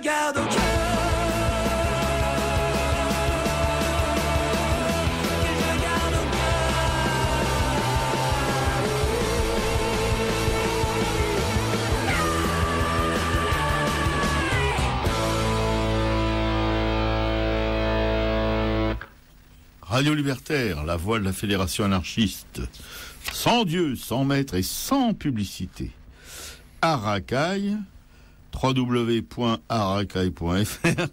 garde au cœur. Radio Libertaire, la voix de la Fédération anarchiste. Sans Dieu, sans maître et sans publicité. Aracaille, www.aracaille.fr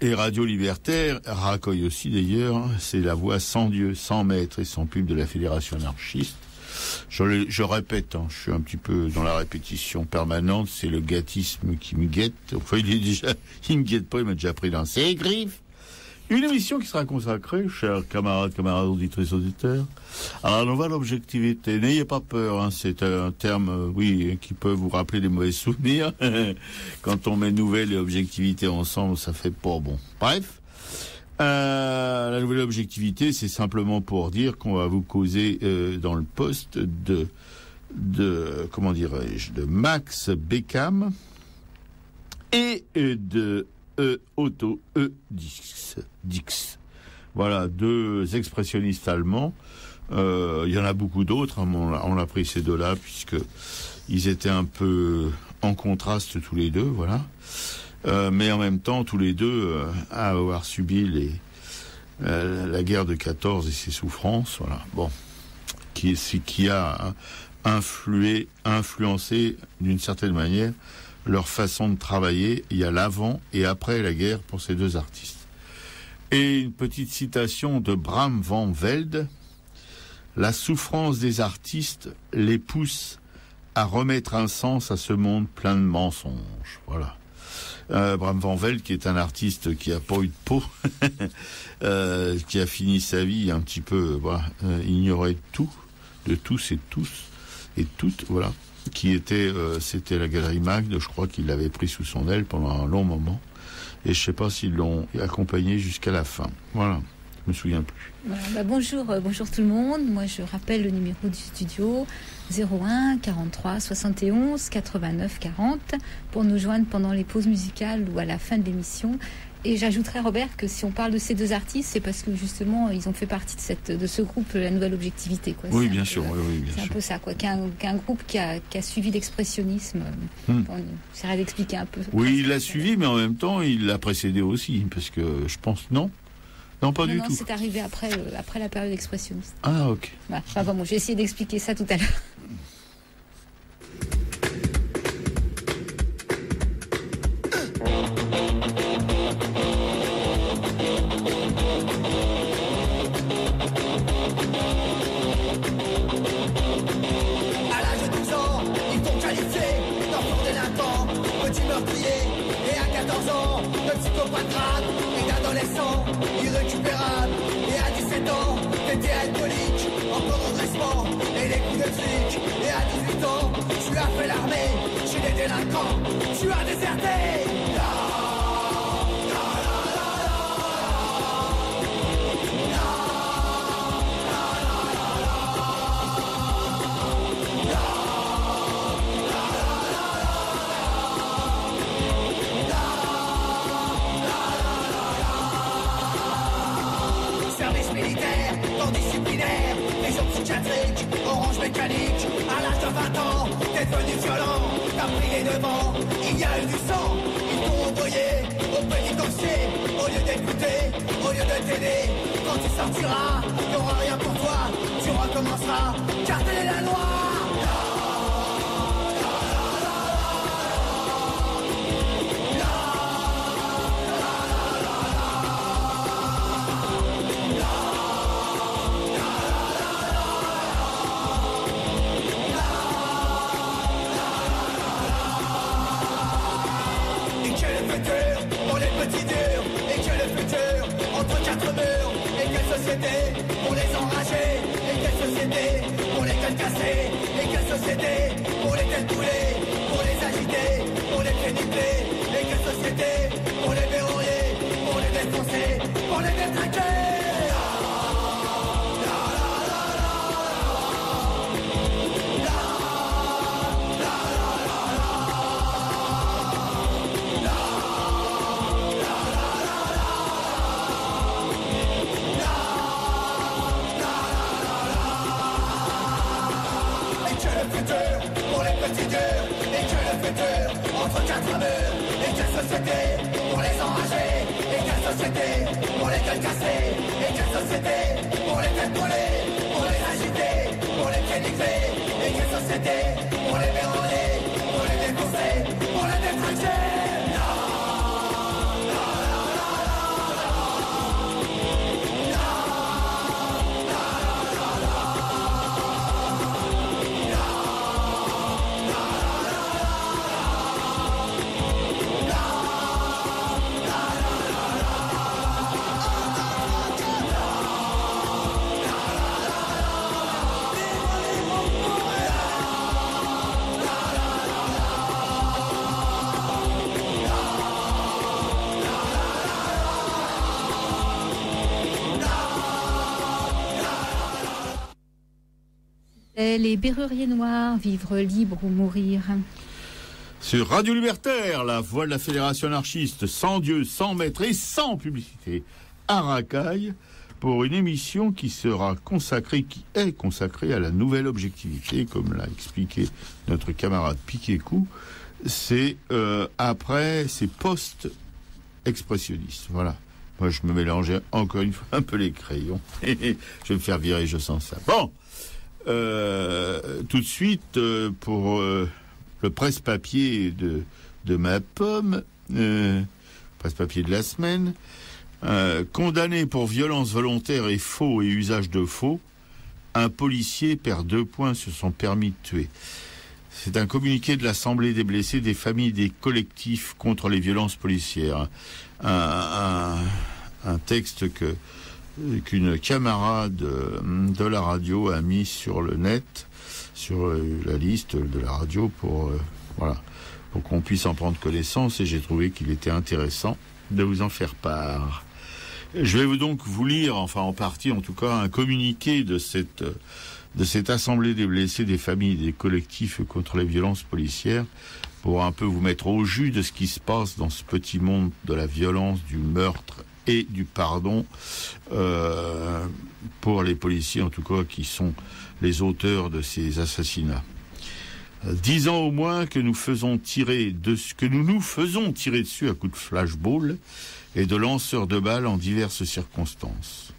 et Radio Libertaire, Aracaille aussi d'ailleurs, c'est la voix sans Dieu, sans maître et sans pub de la Fédération anarchiste. Je répète, je suis un petit peu dans la répétition permanente, c'est le gâtisme qui me guette. Enfin, il me guette pas, il m'a déjà pris dans ses griffes. Une émission qui sera consacrée, chers camarades auditrices, auditeurs, à la nouvelle objectivité. N'ayez pas peur, c'est un terme, qui peut vous rappeler des mauvais souvenirs. Quand on met nouvelle et objectivité ensemble, ça fait pas bon. Bref, la nouvelle objectivité, c'est simplement pour dire qu'on va vous causer dans le poste de Max Beckham et de Otto Dix. Voilà, deux expressionnistes allemands. Il y en a beaucoup d'autres, on a pris ces deux-là, puisque ils étaient un peu en contraste tous les deux, voilà. Mais en même temps, tous les deux, à avoir subi la guerre de 14 et ses souffrances, voilà. Bon, qui a influencé d'une certaine manière leur façon de travailler. Il y a l'avant et après la guerre pour ces deux artistes. Et une petite citation de Bram van Velde. La souffrance des artistes les pousse à remettre un sens à ce monde plein de mensonges. Voilà. Bram van Velde, qui est un artiste qui a pas eu de peau, qui a fini sa vie un petit peu, ignoré de tous et toutes, voilà. Qui était, c'était la Galerie Magde, je crois qu'il l'avait pris sous son aile pendant un long moment, et je sais pas s'ils l'ont accompagné jusqu'à la fin. Voilà, je me souviens plus. Voilà, bonjour tout le monde. Moi, je rappelle le numéro du studio 01 43 71 89 40 pour nous joindre pendant les pauses musicales ou à la fin de l'émission. Et j'ajouterais, Robert, que si on parle de ces deux artistes, c'est parce que justement ils ont fait partie de ce groupe, la Nouvelle Objectivité, quoi. Oui, bien sûr. Oui, c'est un peu ça, quoi. Qu'un groupe qui a suivi l'expressionnisme. On essaierait d'expliquer un peu. Oui, il l'a suivi, mais en même temps, il l'a précédé aussi, parce que je pense non, pas du tout. Non, c'est arrivé après la période expressionniste. Ah, ok. Voilà. Enfin bon, j'ai essayé d'expliquer ça tout à l'heure. Irrécupérable, et à 17 ans, t'étais alcoolique, encore en dressement, et les coups de flic, et à 18 ans, tu as fait l'armée, chez les délinquants, tu as déserté. Orange mécanique, à l'âge de 20 ans, t'es devenu violent, t'as pris les devants, il y a eu du sang, ils t'ont envoyé au pénitencier, au lieu d'écouter, au lieu de t'aider, quand tu sortiras, il n'y aura rien pour toi, tu recommenceras, car telle est la loi. Pour les enragés, et quelle société pour les gueules cassées, et quelle société pour les têtes brûlées, pour les agités, pour les péniblés, et quelle société pour les verrouillés, pour les défoncés, pour les détraqués. entre quatre murs. Et quelle société pour les enragés? Et quelle société pour les gueules cassées? Et quelle société pour les têtes brûlées? Pour les agités, pour les pieds nivelés? Et quelle société pour les vérolés? Pour les défoncés, pour les détraqués? Les Berruriers Noirs, vivre libre ou mourir. Sur Radio Libertaire, la voix de la Fédération anarchiste, sans Dieu, sans maître et sans publicité, à Racaille, pour une émission qui est consacrée à la nouvelle objectivité, comme l'a expliqué notre camarade Piquet-Cou. C'est post-expressionnistes. Voilà. Moi, je me mélangeais encore une fois un peu les crayons. Je vais me faire virer, je sens ça. Bon. Tout de suite, pour le presse-papier de ma pomme, presse-papier de la semaine, condamné pour violence volontaire et faux et usage de faux, un policier perd 2 points sur son permis de tuer. C'est un communiqué de l'Assemblée des blessés des familles des collectifs contre les violences policières. Un texte qu'une camarade de la radio a mis sur le net, sur la liste de la radio pour qu'on puisse en prendre connaissance, et j'ai trouvé qu'il était intéressant de vous en faire part. Je vais donc vous lire, enfin en partie en tout cas, un communiqué de cette Assemblée des blessés des familles des collectifs contre les violences policières, pour un peu vous mettre au jus de ce qui se passe dans ce petit monde de la violence, du meurtre et du pardon, pour les policiers en tout cas qui sont les auteurs de ces assassinats. 10 ans au moins que nous nous faisons tirer dessus à coups de flashball et de lanceurs de balles en diverses circonstances.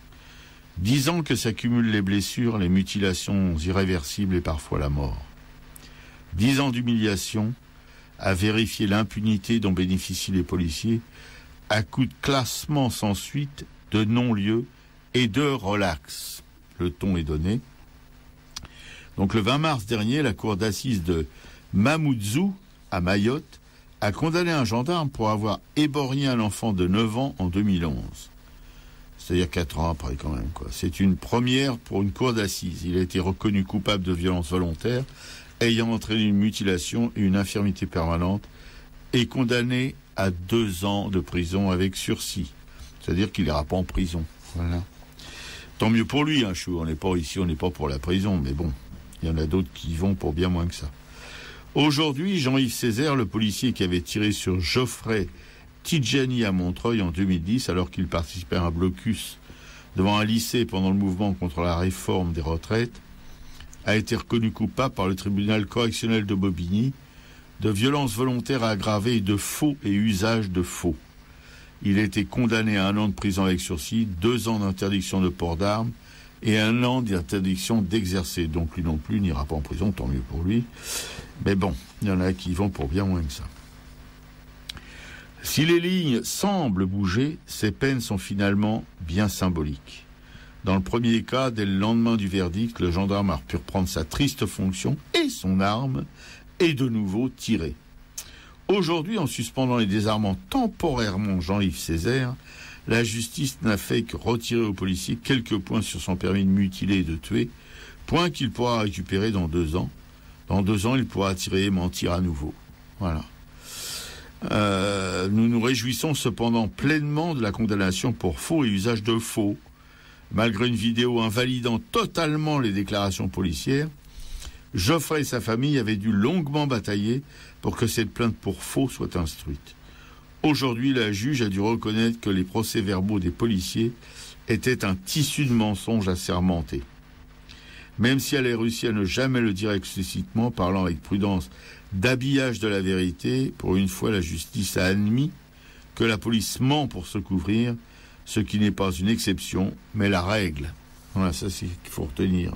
10 ans que s'accumulent les blessures, les mutilations irréversibles et parfois la mort. 10 ans d'humiliation à vérifier l'impunité dont bénéficient les policiers, à coup de classement sans suite, de non-lieu et de relax. Le ton est donné. Donc le 20 mars dernier, la cour d'assises de Mamoudzou, à Mayotte, a condamné un gendarme pour avoir éborgné un enfant de 9 ans en 2011. C'est-à-dire 4 ans après quand même, quoi. C'est une première pour une cour d'assises. Il a été reconnu coupable de violence volontaire, ayant entraîné une mutilation et une infirmité permanente, et condamné à 2 ans de prison avec sursis. C'est-à-dire qu'il n'ira pas en prison. Voilà. Tant mieux pour lui, hein, on n'est pas ici, on n'est pas pour la prison, mais bon, il y en a d'autres qui y vont pour bien moins que ça. Aujourd'hui, Jean-Yves Césaire, le policier qui avait tiré sur Geoffrey Tidjani à Montreuil en 2010, alors qu'il participait à un blocus devant un lycée pendant le mouvement contre la réforme des retraites, a été reconnu coupable par le tribunal correctionnel de Bobigny de violence volontaire aggravée et de faux et usage de faux. Il a été condamné à 1 an de prison avec sursis, 2 ans d'interdiction de port d'armes et 1 an d'interdiction d'exercer. Donc lui non plus n'ira pas en prison, tant mieux pour lui. Mais bon, il y en a qui y vont pour bien moins que ça. Si les lignes semblent bouger, ces peines sont finalement bien symboliques. Dans le premier cas, dès le lendemain du verdict, le gendarme a pu reprendre sa triste fonction et son arme, et de nouveau tirer. Aujourd'hui, en suspendant et désarmant temporairement Jean-Yves Césaire, la justice n'a fait que retirer au policier quelques points sur son permis de mutiler et de tuer, points qu'il pourra récupérer dans 2 ans. Dans 2 ans, il pourra tirer et mentir à nouveau. Voilà. Nous nous réjouissons cependant pleinement de la condamnation pour faux et usage de faux. Malgré une vidéo invalidant totalement les déclarations policières, Geoffrey et sa famille avaient dû longuement batailler pour que cette plainte pour faux soit instruite. Aujourd'hui, la juge a dû reconnaître que les procès-verbaux des policiers étaient un tissu de mensonges assermentés. Même si elle a réussi à ne jamais le dire explicitement, parlant avec prudence d'habillage de la vérité. Pour une fois, la justice a admis que la police ment pour se couvrir, ce qui n'est pas une exception, mais la règle. Voilà, ça c'est qu'il faut retenir.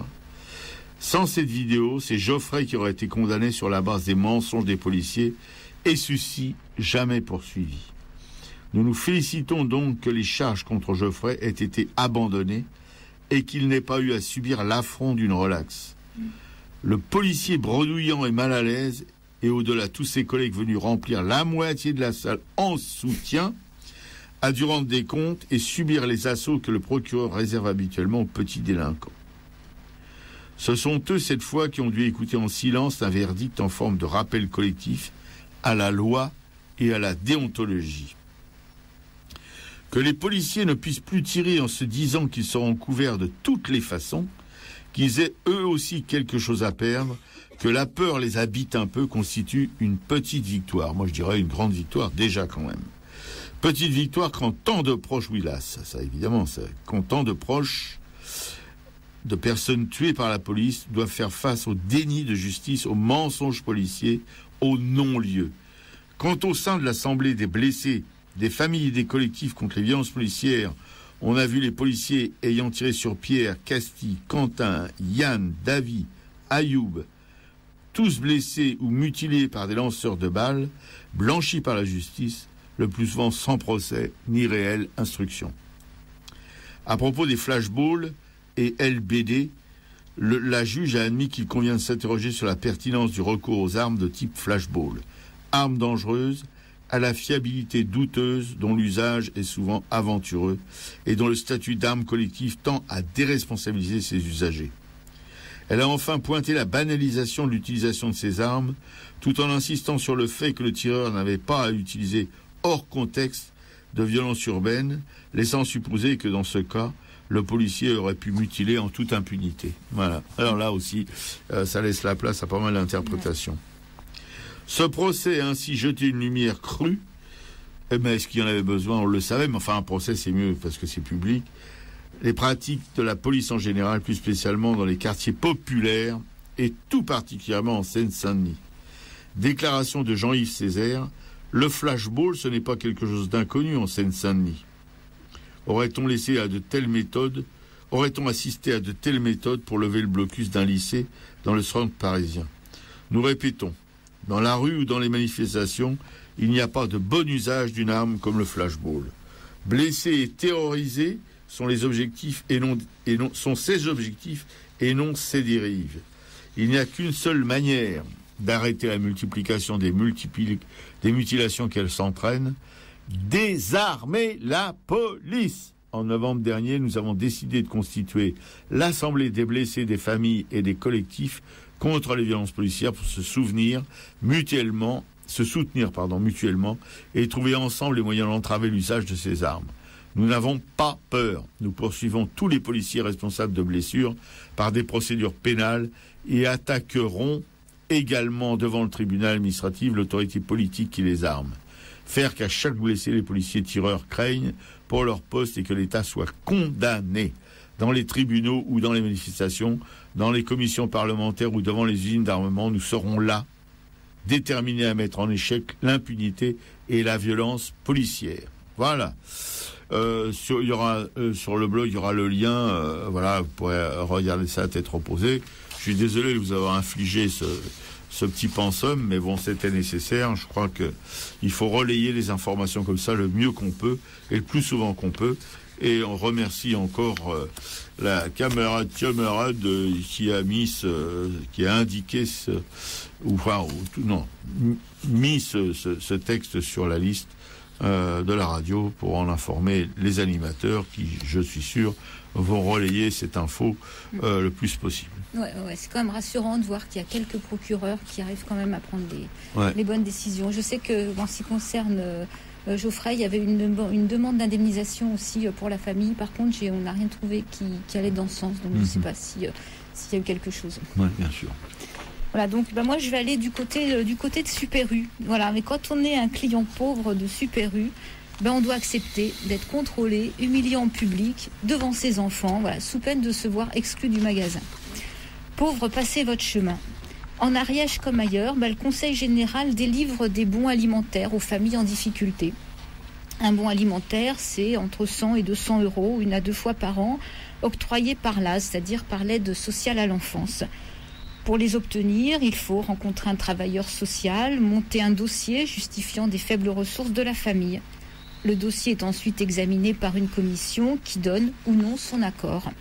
Sans cette vidéo, c'est Geoffrey qui aurait été condamné sur la base des mensonges des policiers et ceux-ci jamais poursuivis. Nous nous félicitons donc que les charges contre Geoffrey aient été abandonnées et qu'il n'ait pas eu à subir l'affront d'une relaxe. Le policier bredouillant et mal à l'aise, et au-delà tous ses collègues venus remplir la moitié de la salle en soutien, a dû rendre des comptes et subir les assauts que le procureur réserve habituellement aux petits délinquants. Ce sont eux, cette fois, qui ont dû écouter en silence un verdict en forme de rappel collectif à la loi et à la déontologie. Que les policiers ne puissent plus tirer en se disant qu'ils seront couverts de toutes les façons, qu'ils aient eux aussi quelque chose à perdre, que la peur les habite un peu, constitue une petite victoire. Moi, je dirais une grande victoire, déjà quand même. Petite victoire quand tant de proches, oui là, ça évidemment, quand tant de proches de personnes tuées par la police doivent faire face au déni de justice, aux mensonges policiers, au non-lieu. Quant au sein de l'Assemblée des blessés, des familles et des collectifs contre les violences policières, on a vu les policiers ayant tiré sur Pierre, Castille, Quentin, Yann, Davy, Ayoub, tous blessés ou mutilés par des lanceurs de balles, blanchis par la justice, le plus souvent sans procès ni réelle instruction. À propos des flashballs et LBD, la juge a admis qu'il convient de s'interroger sur la pertinence du recours aux armes de type flashball, armes dangereuses, à la fiabilité douteuse dont l'usage est souvent aventureux et dont le statut d'arme collective tend à déresponsabiliser ses usagers. Elle a enfin pointé la banalisation de l'utilisation de ces armes, tout en insistant sur le fait que le tireur n'avait pas à utiliser hors contexte de violence urbaine, laissant supposer que dans ce cas, le policier aurait pu mutiler en toute impunité. Voilà. Alors là aussi, ça laisse la place à pas mal d'interprétations. Ce procès a ainsi jeté une lumière crue. Mais est-ce qu'il y en avait besoin? On le savait, mais enfin un procès c'est mieux parce que c'est public. Les pratiques de la police en général, plus spécialement dans les quartiers populaires et tout particulièrement en Seine-Saint-Denis. Déclaration de Jean-Yves Césaire, le flashball ce n'est pas quelque chose d'inconnu en Seine-Saint-Denis. Aurait-on assisté à de telles méthodes pour lever le blocus d'un lycée dans le centre parisien? Nous répétons, dans la rue ou dans les manifestations, il n'y a pas de bon usage d'une arme comme le flashball. Blessés et terrorisés sont les objectifs sont ses objectifs et non ses dérives. Il n'y a qu'une seule manière d'arrêter la multiplication des mutilations qu'elle s'entraîne: désarmer la police. En novembre dernier, nous avons décidé de constituer l'Assemblée des blessés, des familles et des collectifs contre les violences policières pour se soutenir mutuellement et trouver ensemble les moyens d'entraver l'usage de ces armes. Nous n'avons pas peur. Nous poursuivons tous les policiers responsables de blessures par des procédures pénales et attaquerons également devant le tribunal administratif l'autorité politique qui les arme. Faire qu'à chaque blessé, les policiers tireurs craignent pour leur poste et que l'État soit condamné. Dans les tribunaux ou dans les manifestations, dans les commissions parlementaires ou devant les usines d'armement, nous serons là, déterminés à mettre en échec l'impunité et la violence policière. Voilà. Sur le blog, il y aura le lien. Voilà, vous pourrez regarder ça à tête reposée. Je suis désolé de vous avoir infligé ce petit pensum, mais bon, c'était nécessaire. Je crois que il faut relayer les informations comme ça le mieux qu'on peut et le plus souvent qu'on peut. Et on remercie encore la camarade qui a mis qui a indiqué mis ce texte sur la liste de la radio pour en informer les animateurs qui, je suis sûr, vont relayer cette info le plus possible. Ouais, c'est quand même rassurant de voir qu'il y a quelques procureurs qui arrivent quand même à prendre les bonnes décisions. Je sais que en ce qui concerne Geoffrey, il y avait une demande d'indemnisation aussi pour la famille. Par contre, on n'a rien trouvé qui allait dans ce sens. Donc, je ne sais pas s'il y a eu quelque chose. Oui, bien sûr. Voilà, donc moi, je vais aller du côté de Super U. Voilà, mais quand on est un client pauvre de Super U, on doit accepter d'être contrôlé, humilié en public, devant ses enfants, voilà, sous peine de se voir exclu du magasin. Pauvre, passez votre chemin. En Ariège comme ailleurs, le Conseil général délivre des bons alimentaires aux familles en difficulté. Un bon alimentaire, c'est entre 100 et 200 euros, 1 à 2 fois par an, octroyés par l'ASE, c'est-à-dire par l'aide sociale à l'enfance. Pour les obtenir, il faut rencontrer un travailleur social, monter un dossier justifiant des faibles ressources de la famille. Le dossier est ensuite examiné par une commission qui donne ou non son accord.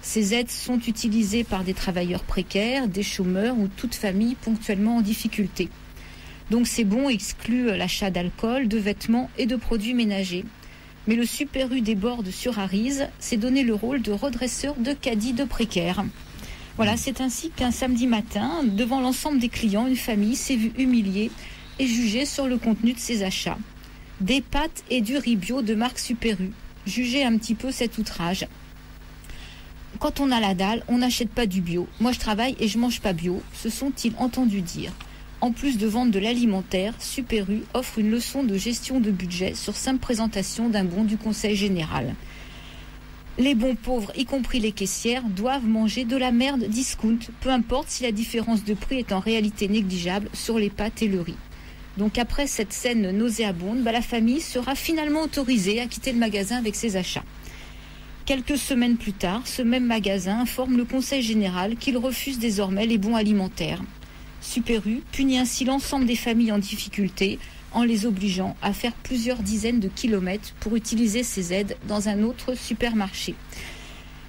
Ces aides sont utilisées par des travailleurs précaires, des chômeurs ou toute famille ponctuellement en difficulté. Donc ces bons excluent l'achat d'alcool, de vêtements et de produits ménagers. Mais le Super U déborde sur Arize, s'est donné le rôle de redresseur de caddie de précaires. Voilà, c'est ainsi qu'un samedi matin, devant l'ensemble des clients, une famille s'est vue humiliée et jugée sur le contenu de ses achats. Des pâtes et du riz bio de marque Super U. Jugez un petit peu cet outrage. Quand on a la dalle, on n'achète pas du bio. Moi, je travaille et je mange pas bio, se sont-ils entendus dire. En plus de vendre de l'alimentaire, Super U offre une leçon de gestion de budget sur simple présentation d'un bon du Conseil général. Les bons pauvres, y compris les caissières, doivent manger de la merde discount, peu importe si la différence de prix est en réalité négligeable sur les pâtes et le riz. Donc après cette scène nauséabonde, la famille sera finalement autorisée à quitter le magasin avec ses achats. Quelques semaines plus tard, ce même magasin informe le Conseil général qu'il refuse désormais les bons alimentaires. Super U punit ainsi l'ensemble des familles en difficulté en les obligeant à faire plusieurs dizaines de kilomètres pour utiliser ces aides dans un autre supermarché.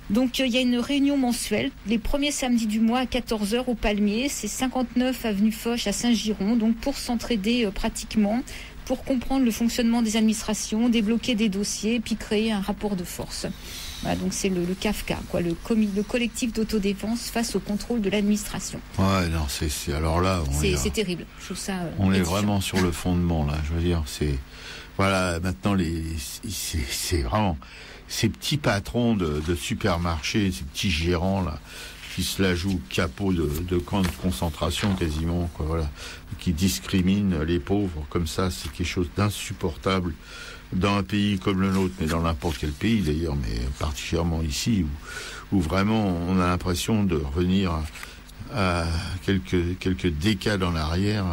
Donc il y a une réunion mensuelle les premiers samedis du mois à 14h au Palmier, c'est 59 avenue Foch à Saint-Giron, donc pour s'entraider pratiquement, pour comprendre le fonctionnement des administrations, débloquer des dossiers, puis créer un rapport de force. Voilà, donc c'est le CAFCA, le collectif d'autodéfense face au contrôle de l'administration. Ouais, non, c'est alors là, c'est terrible. Je trouve ça. On est vraiment sur le fondement là. Je veux dire, c'est voilà. Maintenant, c'est vraiment ces petits patrons de supermarchés, ces petits gérants là, qui se la jouent capot de camps de concentration quasiment, quoi. Voilà, qui discriminent les pauvres comme ça. C'est quelque chose d'insupportable. Dans un pays comme le nôtre, mais dans n'importe quel pays d'ailleurs, mais particulièrement ici, où vraiment on a l'impression de revenir à quelques décades en arrière,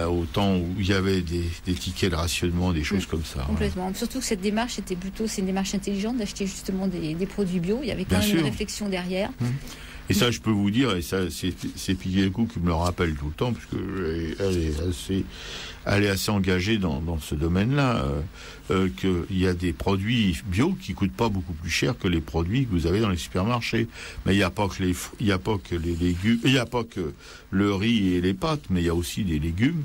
au temps où il y avait des tickets de rationnement, des choses comme ça. Complètement. Voilà. Surtout que cette démarche c'est une démarche intelligente d'acheter justement des produits bio. Il y avait quand même une réflexion derrière. Et ça, je peux vous dire, et ça, c'est Piquet-Coup qui me le rappelle tout le temps, parce que elle est assez engagée dans ce domaine-là, qu'il y a des produits bio qui coûtent pas beaucoup plus cher que les produits que vous avez dans les supermarchés. Mais il n'y a pas que les légumes, il n'y a pas que le riz et les pâtes, mais il y a aussi des légumes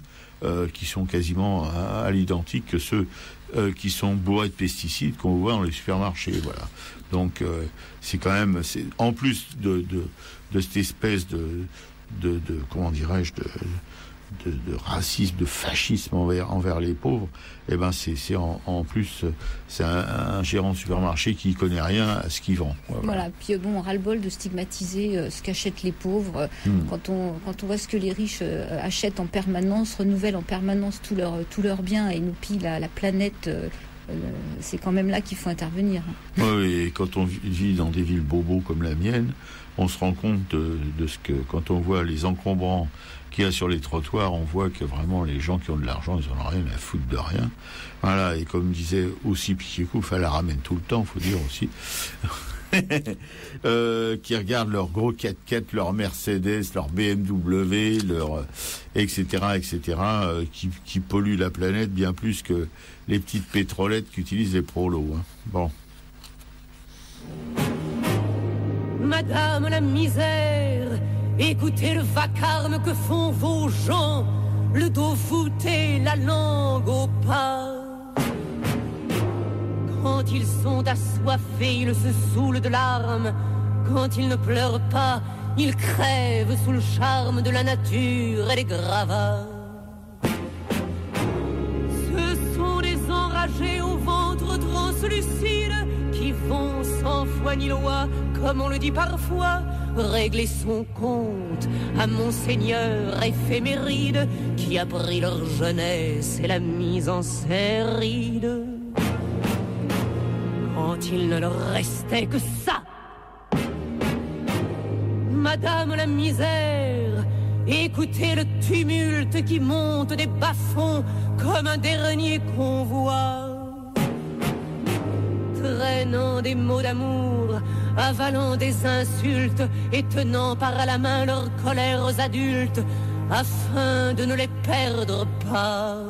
qui sont quasiment à l'identique que ceux qui sont bourrés de pesticides qu'on voit dans les supermarchés. Voilà. Donc c'est quand même, en plus de cette espèce de comment dirais-je, de racisme, de fascisme envers les pauvres, et ben c'est en plus c'est un gérant de supermarché qui connaît rien à ce qu'il vend. Voilà. Puis on ras-le-bol de stigmatiser ce qu'achètent les pauvres. Quand on voit ce que les riches achètent en permanence, renouvellent en permanence tous leurs biens et nous pillent la planète. C'est quand même là qu'il faut intervenir. Oui, et quand on vit dans des villes bobos comme la mienne, on se rend compte de ce que, quand on voit les encombrants qu'il y a sur les trottoirs, on voit que vraiment les gens qui ont de l'argent, ils en ont rien à foutre de rien. Voilà, et comme disait aussi Piquet-Coup, la ramène tout le temps, faut dire aussi. Qui regardent leurs gros 4x4, leur Mercedes, leur BMW, leur etc., qui polluent la planète bien plus que les petites pétrolettes qu'utilisent les prolos. Bon. Madame la misère, écoutez le vacarme que font vos gens, le dos voûté, la langue au pas. Quand ils sont assoiffés, ils se saoulent de larmes. Quand ils ne pleurent pas, ils crèvent sous le charme de la nature et des gravats. Ce sont des enragés au ventre translucide qui vont sans foi ni loi, comme on le dit parfois, régler son compte à Monseigneur éphéméride qui a pris leur jeunesse et l'a mise en séride. Quand il ne leur restait que ça. Madame la misère, écoutez le tumulte qui monte des bas-fonds comme un dernier convoi. Traînant des mots d'amour, avalant des insultes et tenant par la main leurs colères adultes afin de ne les perdre pas.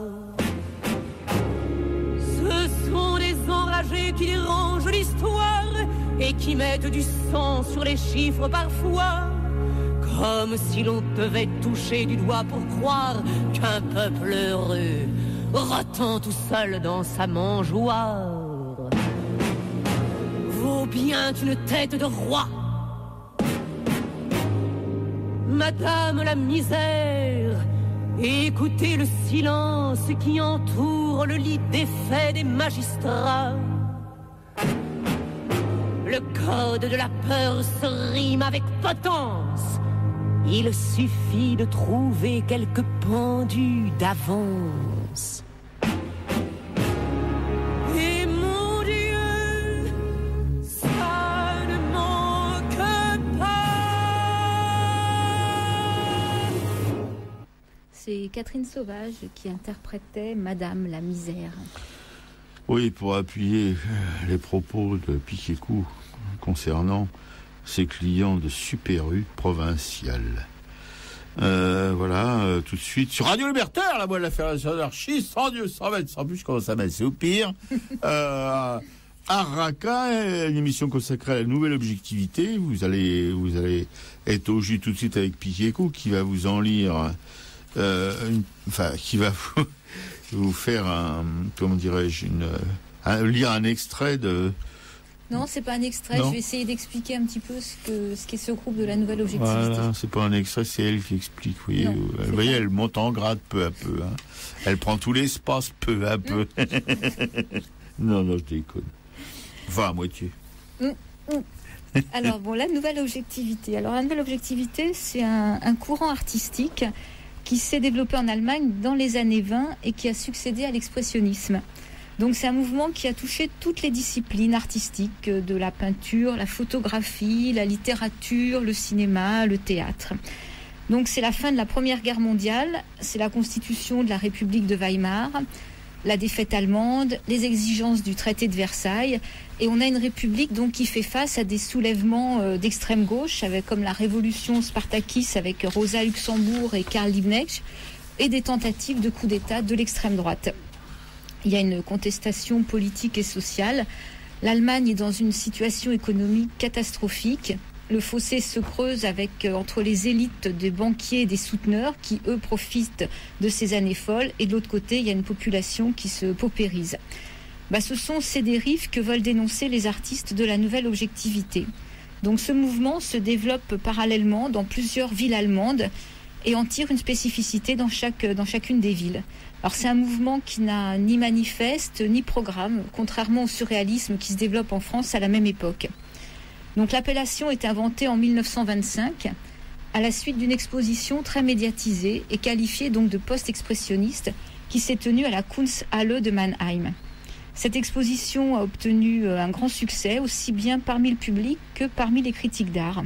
Ce sont des enragés qui dérangent l'histoire et qui mettent du sang sur les chiffres parfois, comme si l'on devait toucher du doigt pour croire qu'un peuple heureux rotant tout seul dans sa mangeoire vaut bien une tête de roi. Madame la misère, écoutez le silence qui entoure le lit défait des magistrats. Le code de la peur se rime avec potence. Il suffit de trouver quelques pendus d'avance. Et mon Dieu, ça ne manque pas. C'est Catherine Sauvage qui interprétait Madame la misère. Oui, pour appuyer les propos de Piquet-Coup concernant ses clients de Super U provinciale. Voilà, tout de suite, sur Radio Libertaire, la voix de la Fédération anarchiste, sans Dieu, sans maître, sans plus, je commence à m'assoupir. Arraka, une émission consacrée à la nouvelle objectivité. Vous allez être au jus tout de suite avec Piquet-Coup, qui va vous en lire, qui va vous faire lire un extrait de... Non, c'est pas un extrait. Non. Je vais essayer d'expliquer un petit peu ce qu'est ce groupe de la nouvelle objectivité. Voilà, c'est pas un extrait, c'est elle qui explique. Vous voyez, elle monte en grade peu à peu. Hein. Elle prend tout l'espace peu à peu. Non, je déconne. Enfin, à moitié. Alors, la nouvelle objectivité. Alors, la nouvelle objectivité, c'est un courant artistique qui s'est développé en Allemagne dans les années 20 et qui a succédé à l'expressionnisme. Donc c'est un mouvement qui a touché toutes les disciplines artistiques, de la peinture, la photographie, la littérature, le cinéma, le théâtre. Donc c'est la fin de la Première Guerre mondiale, c'est la constitution de la République de Weimar, la défaite allemande, les exigences du traité de Versailles, et on a une république donc qui fait face à des soulèvements d'extrême gauche, comme la révolution spartakiste avec Rosa Luxembourg et Karl Liebknecht, et des tentatives de coup d'État de l'extrême droite. Il y a une contestation politique et sociale. L'Allemagne est dans une situation économique catastrophique. Le fossé se creuse entre les élites des banquiers et des souteneurs qui, eux, profitent de ces années folles. Et de l'autre côté, il y a une population qui se paupérise. Ce sont ces dérives que veulent dénoncer les artistes de la nouvelle objectivité. Donc ce mouvement se développe parallèlement dans plusieurs villes allemandes et en tire une spécificité dans chacune des villes. Alors c'est un mouvement qui n'a ni manifeste ni programme, contrairement au surréalisme qui se développe en France à la même époque. Donc l'appellation est inventée en 1925 à la suite d'une exposition très médiatisée et qualifiée donc de post-expressionniste qui s'est tenue à la Kunsthalle de Mannheim. Cette exposition a obtenu un grand succès aussi bien parmi le public que parmi les critiques d'art.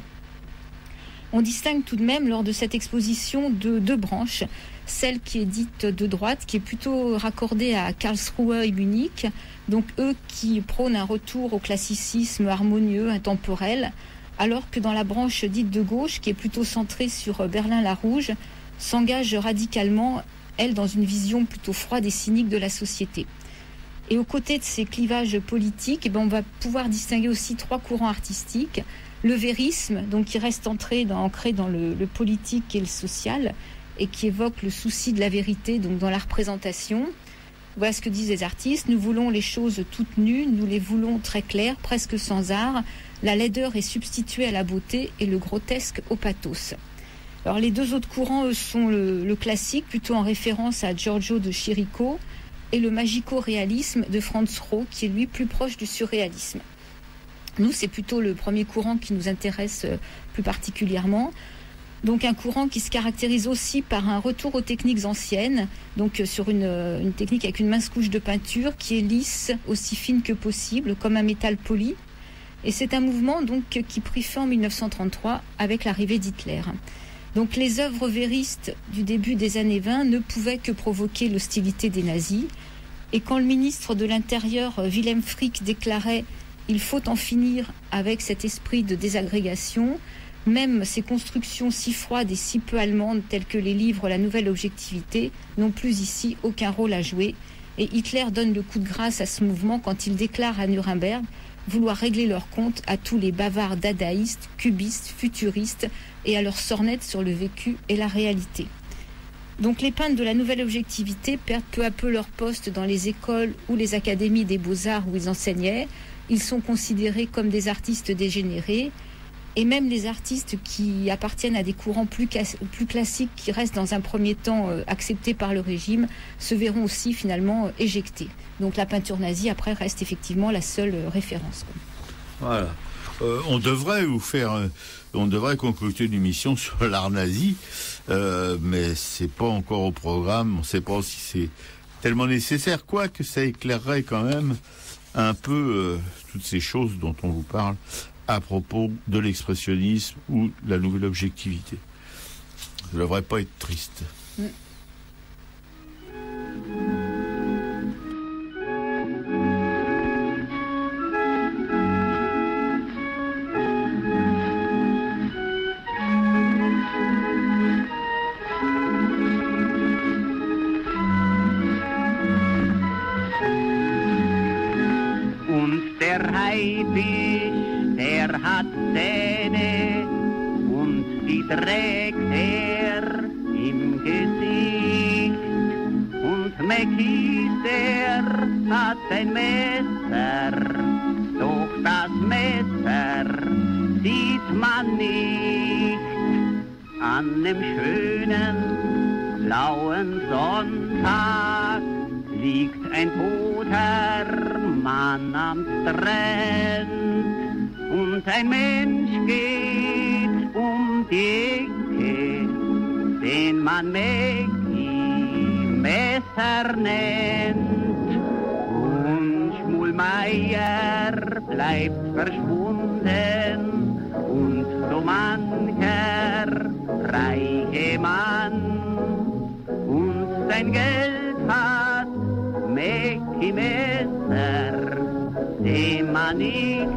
On distingue tout de même lors de cette exposition deux branches. Celle qui est dite de droite, qui est plutôt raccordée à Karlsruhe et Munich, donc eux qui prônent un retour au classicisme harmonieux, intemporel, alors que dans la branche dite de gauche, qui est plutôt centrée sur Berlin-la-Rouge, s'engage radicalement, elle, dans une vision plutôt froide et cynique de la société. Et aux côtés de ces clivages politiques, on va pouvoir distinguer aussi trois courants artistiques. Le vérisme, donc qui reste ancré dans le politique et le social, et qui évoque le souci de la vérité donc dans la représentation. Voilà ce que disent les artistes. Nous voulons les choses toutes nues, nous les voulons très claires, presque sans art. La laideur est substituée à la beauté et le grotesque au pathos. Alors les deux autres courants, eux, sont le classique, plutôt en référence à Giorgio de Chirico, et le magico-réalisme de Franz Roh, qui est lui plus proche du surréalisme. Nous, c'est plutôt le premier courant qui nous intéresse plus particulièrement. Donc un courant qui se caractérise aussi par un retour aux techniques anciennes, donc sur une technique avec une mince couche de peinture qui est lisse, aussi fine que possible, comme un métal poli. Et c'est un mouvement donc qui prit fin en 1933 avec l'arrivée d'Hitler. Donc les œuvres véristes du début des années 20 ne pouvaient que provoquer l'hostilité des nazis. Et quand le ministre de l'Intérieur, Wilhelm Frick, déclarait « Il faut en finir avec cet esprit de désagrégation », même ces constructions si froides et si peu allemandes telles que les livres La Nouvelle Objectivité n'ont plus ici aucun rôle à jouer. Et Hitler donne le coup de grâce à ce mouvement quand il déclare à Nuremberg vouloir régler leur compte à tous les bavards dadaïstes, cubistes, futuristes et à leur sornette sur le vécu et la réalité. Donc les peintres de la Nouvelle Objectivité perdent peu à peu leur poste dans les écoles ou les académies des beaux-arts où ils enseignaient. Ils sont considérés comme des artistes dégénérés. Et même les artistes qui appartiennent à des courants plus classiques, qui restent dans un premier temps acceptés par le régime, se verront aussi finalement éjectés. Donc la peinture nazie, après, reste effectivement la seule référence. Voilà. On devrait conclure une émission sur l'art nazi, mais c'est pas encore au programme. On ne sait pas si c'est tellement nécessaire, quoique ça éclairerait quand même un peu toutes ces choses dont on vous parle à propos de l'expressionnisme ou de la nouvelle objectivité. Ça ne devrait pas être triste. Der hat Zähne und die trägt im Gesicht. Und Mäckis, der hat ein Messer, doch das Messer sieht man nicht. An dem schönen blauen Sonntag liegt ein toter Mann am Strand. Und ein Mensch geht die Ecke, den man Messer nennt. Und Schmulmeier bleibt verschwunden und so mancher reiche Mann. Und sein Geld hat Messer, dem man nicht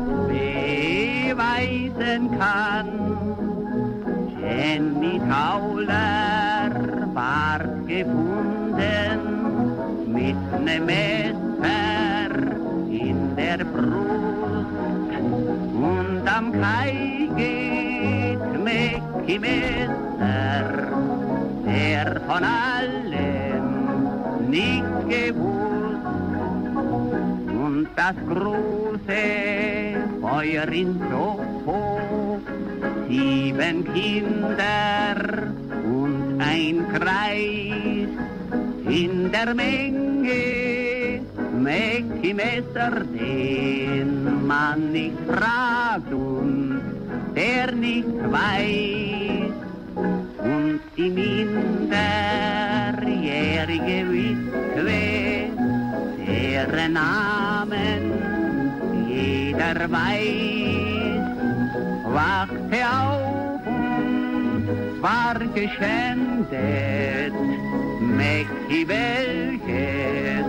beweisen kann. Jenny Tauler ward gefunden mit nem Messer in der Brust. Und am Kai geht Mäcki Messer, der von allem nicht gewusst. Und das große Feuer in Soho, 7 Kinder und ein Kreis. In der Menge Mäcki Messer, den man nicht fragt und der nicht weiß. Und die minderjährige Witwe, deren Namen jeder weiß, wachte auf und war geschändet. Mäcki, welches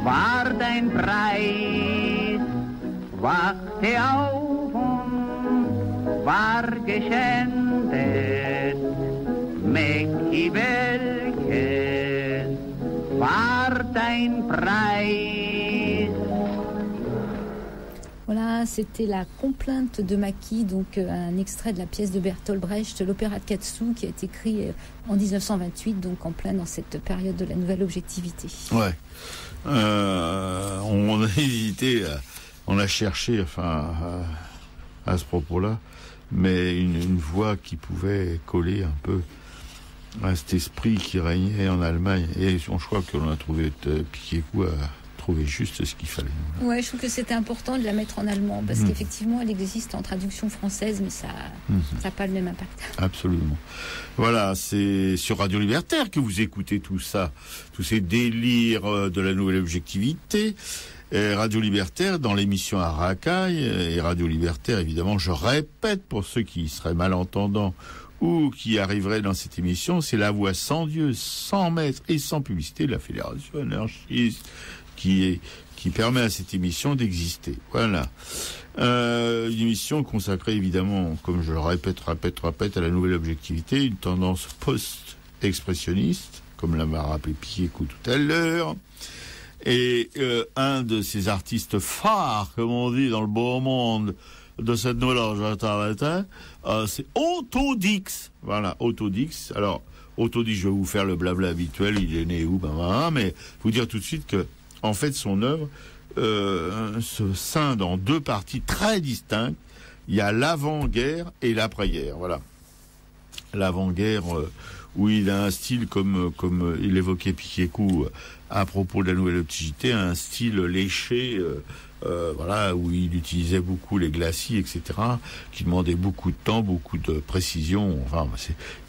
war dein Preis? Wachte auf und war geschändet. Mäcki, welches war dein Preis? Voilà, c'était la complainte de Mäcki, donc un extrait de la pièce de Bertolt Brecht, l'opéra de Katsu, qui a été écrit en 1928, donc en plein dans cette période de la nouvelle objectivité. Ouais. On a hésité, on a cherché, enfin, à ce propos-là, mais une voix qui pouvait coller un peu à cet esprit qui régnait en Allemagne. Et je crois que l'on a trouvé Piquet-Coup a trouvé juste ce qu'il fallait. Ouais, je trouve que c'était important de la mettre en allemand, parce qu'effectivement, elle existe en traduction française, mais ça n'a pas le même impact. Absolument. Voilà, c'est sur Radio Libertaire que vous écoutez tout ça, tous ces délires de la nouvelle objectivité. Radio Libertaire dans l'émission Arakaï, et Radio Libertaire, évidemment, je répète pour ceux qui seraient malentendants ou qui arriverait dans cette émission, c'est la voix sans Dieu, sans maître et sans publicité de la Fédération anarchiste qui permet à cette émission d'exister. Voilà. Une émission consacrée évidemment, comme je le répète, à la nouvelle objectivité, une tendance post-expressionniste, comme l'a rappelé Piquet-Coup tout à l'heure. Et un de ces artistes phares, comme on dit dans le beau monde, de cette nouvelle objectivité, c'est Autodix. Voilà, Autodix. Alors, Autodix, je vais vous faire le blabla habituel, il est né où, mais vous dire tout de suite que, en fait, son œuvre se scinde en deux parties très distinctes. Il y a l'avant-guerre et l'après-guerre. Voilà. L'avant-guerre, où il a un style, comme il évoquait Piquet-Coup à propos de la nouvelle objectivité, un style léché, voilà, où il utilisait beaucoup les glacis, etc., qui demandaient beaucoup de temps, beaucoup de précision. Enfin,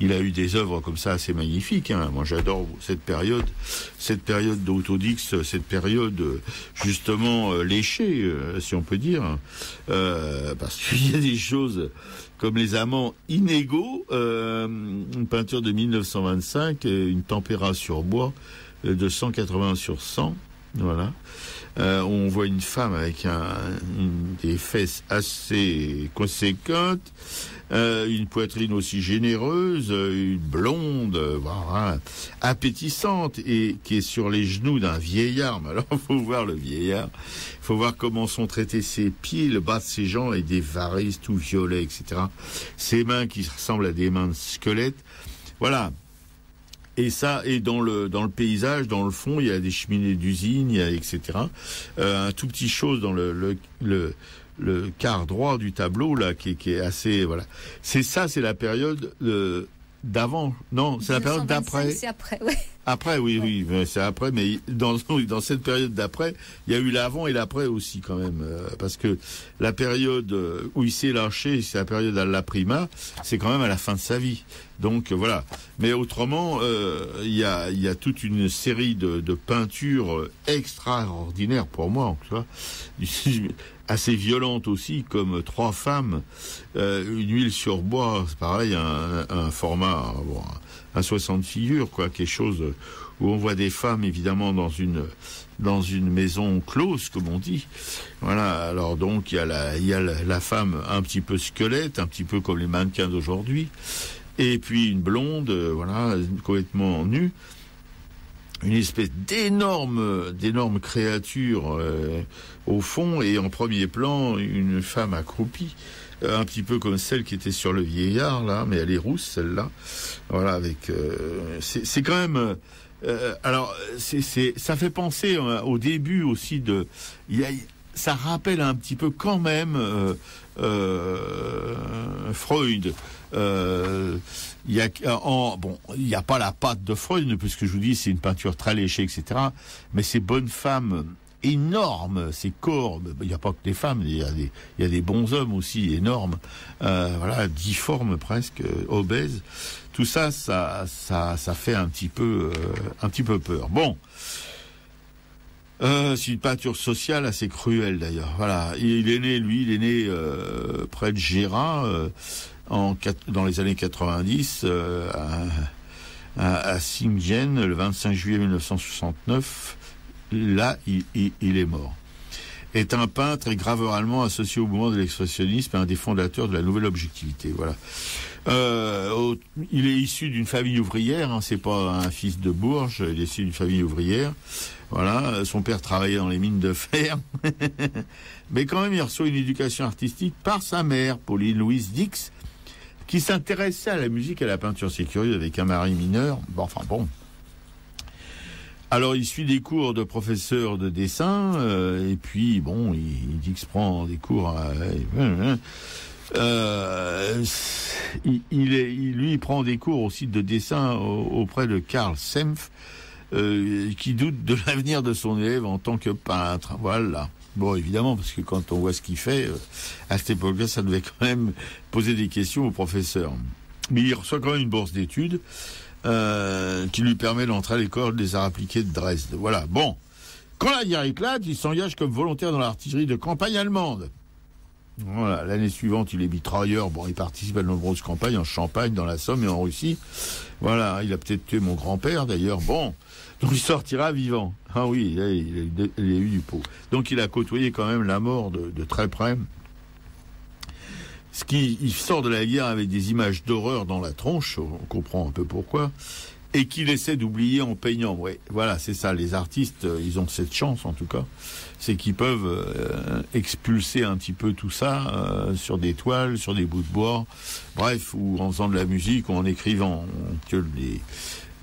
il a eu des œuvres comme ça assez magnifiques. Hein. Moi, j'adore cette période d'Autodix, cette période justement léchée, si on peut dire, parce qu'il y a des choses comme Les Amants inégaux, une peinture de 1925, une tempéra sur bois de 180 sur 100. Voilà. On voit une femme avec des fesses assez conséquentes, une poitrine aussi généreuse, une blonde, voilà, appétissante, et qui est sur les genoux d'un vieillard. Mais alors, faut voir le vieillard. Faut voir comment sont traités ses pieds, le bas de ses jambes, avec des varices tout violets, etc. Ses mains qui ressemblent à des mains de squelette. Voilà. Et ça, et dans le paysage, dans le fond, il y a des cheminées d'usine, il y a etc. Un tout petit chose dans le quart droit du tableau là, qui est assez, voilà. C'est la période d'avant. Non, c'est la période d'après. C'est après, oui. Après, oui, c'est après, mais dans cette période d'après, il y a eu l'avant et l'après aussi quand même, parce que la période où il s'est lâché, c'est la période à la prima, c'est quand même à la fin de sa vie. Donc voilà. Mais autrement, il y a toute une série de peintures extraordinaires pour moi, en tout cas, assez violentes aussi, comme Trois femmes, une huile sur bois, c'est pareil, un format, bon, un 60 figures, quoi, quelque chose où on voit des femmes évidemment dans une maison close, comme on dit. Voilà. Alors donc il y a la femme un petit peu squelette, un petit peu comme les mannequins d'aujourd'hui, et puis une blonde, voilà, complètement nue, une espèce d'énorme créature au fond, et en premier plan une femme accroupie. Un petit peu comme celle qui était sur le vieillard là, mais elle est rousse celle-là. Voilà, avec c'est quand même alors ça fait penser au début aussi ça rappelle un petit peu quand même Freud. Il y a pas la patte de Freud, puisque je vous dis c'est une peinture très léchée, etc. Mais ces bonnes femmes énormes, ces corps, il n'y a pas que des femmes, il y a des bons hommes aussi énormes, voilà, difformes presque, obèses. Tout ça fait un petit peu peur. Bon, c'est une peinture sociale assez cruelle d'ailleurs. Voilà, il est né près de Gera dans les années 90 à Singen le 25 juillet 1969. Là, il est mort. Est un peintre et graveur allemand associé au mouvement de l'expressionnisme et un des fondateurs de la nouvelle objectivité. Voilà. Il est issu d'une famille ouvrière, hein, c'est pas un fils de Bourges, il est issu d'une famille ouvrière. Voilà, son père travaillait dans les mines de fer. Mais quand même, il reçoit une éducation artistique par sa mère, Pauline Louise Dix, qui s'intéressait à la musique et à la peinture. C'est curieux, avec un mari mineur. Bon. Alors, il suit des cours de professeur de dessin, et puis, bon, il dit qu'il se prend des cours il prend des cours aussi de dessin auprès de Karl Senf, qui doute de l'avenir de son élève en tant que peintre. Voilà. Bon, évidemment, parce que quand on voit ce qu'il fait, à cette époque-là, ça devait quand même poser des questions au professeur. Mais il reçoit quand même une bourse d'études, qui lui permet d'entrer à l'école des arts appliqués de Dresde. Voilà. Bon. Quand la guerre éclate, il s'engage comme volontaire dans l'artillerie de campagne allemande. Voilà, l'année suivante, il est mitrailleur. Bon, il participe à de nombreuses campagnes en Champagne, dans la Somme et en Russie. Voilà, il a peut-être tué mon grand-père, d'ailleurs. Bon, donc il sortira vivant. Ah oui, là, il a eu du pot. Donc il a côtoyé quand même la mort de très près. Il sort de la guerre avec des images d'horreur dans la tronche, on comprend un peu pourquoi, et qu'il essaie d'oublier en peignant. Ouais, voilà, c'est ça. Les artistes, ils ont cette chance, en tout cas, c'est qu'ils peuvent expulser un petit peu tout ça sur des toiles, sur des bouts de bois, bref, ou en faisant de la musique ou en écrivant.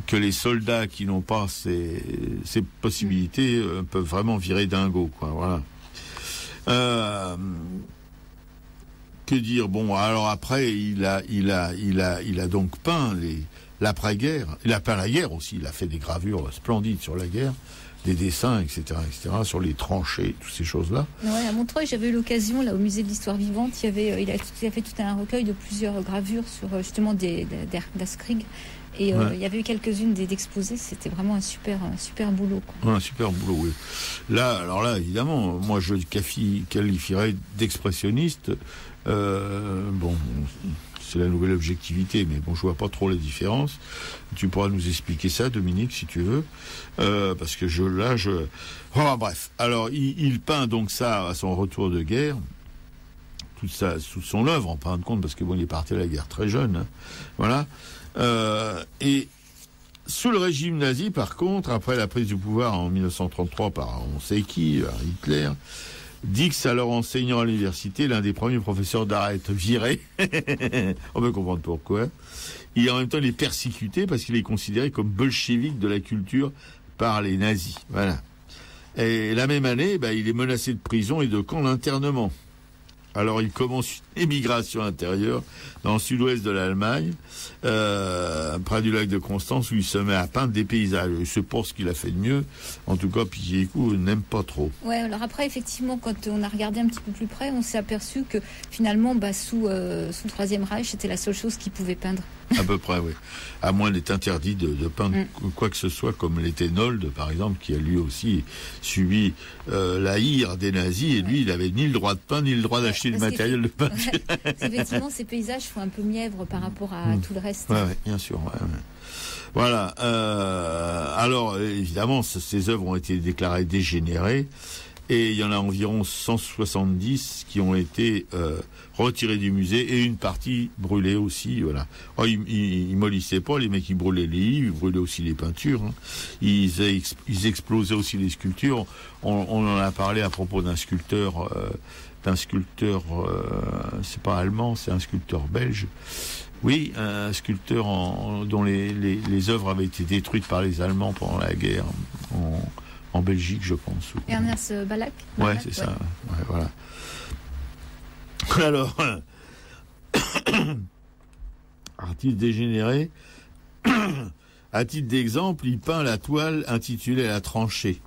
Que les soldats qui n'ont pas ces possibilités peuvent vraiment virer dingo, quoi. Voilà. Que dire? Bon, alors après, il a donc peint l'après-guerre. Il a peint la guerre aussi. Il a fait des gravures splendides sur la guerre, des dessins, etc., sur les tranchées, toutes ces choses-là. Ouais, à Montreuil, j'avais eu l'occasion, là, au musée de l'Histoire vivante, il a fait tout un recueil de plusieurs gravures sur justement d'Askrig. Et il y avait eu quelques-unes d'exposés. C'était vraiment un super boulot, quoi. Un super boulot, oui. Là, évidemment, moi, je qualifierais d'expressionniste. Bon, c'est la nouvelle objectivité, mais bon, je vois pas trop la différence. Tu pourras nous expliquer ça, Dominique, si tu veux, parce que oh, bref. Alors, il peint donc ça à son retour de guerre, toute son œuvre, en fin de compte, parce que bon, il est parti à la guerre très jeune, hein. Voilà. Et sous le régime nazi, par contre, après la prise du pouvoir en 1933 par on sait qui, Hitler, Dix, alors enseignant à l'université, l'un des premiers professeurs d'art, est viré. On peut comprendre pourquoi. En même temps, il est persécuté parce qu'il est considéré comme bolchevique de la culture par les nazis. Voilà. Et la même année, il est menacé de prison et de camp d'internement. Alors il commence une émigration intérieure dans le sud-ouest de l'Allemagne, près du lac de Constance, où il se met à peindre des paysages. C'est pour ce qu'il a fait de mieux. En tout cas, Piquet-Écout n'aime pas trop. Ouais, alors après, effectivement, quand on a regardé un petit peu plus près, on s'est aperçu que finalement, sous le Troisième Reich, c'était la seule chose qu'il pouvait peindre. À peu près, oui. À moins d'être interdit de peindre quoi que ce soit, comme l'était Nold, par exemple, qui a lui aussi subi la hire des nazis, et lui, il avait ni le droit de peindre, ni le droit d'acheter du matériel de peinture. Effectivement, ces paysages font un peu mièvre par rapport à tout le reste. Oui, bien sûr. Ouais. Voilà. Alors, évidemment, ces œuvres ont été déclarées dégénérées, et il y en a environ 170 qui ont été retirés du musée, et une partie brûlée aussi. Voilà. Oh, ils mollissaient pas, les mecs, ils brûlaient les livres, ils brûlaient aussi les peintures. Hein. Ils explosaient aussi les sculptures. On en a parlé à propos d'un sculpteur, c'est pas allemand, c'est un sculpteur belge. Oui, un sculpteur dont les œuvres avaient été détruites par les Allemands pendant la guerre en Belgique, je pense. Ernest Ballack. Ouais, c'est ça. Ouais, voilà. Alors, artiste dégénéré, à titre d'exemple, il peint la toile intitulée La tranchée.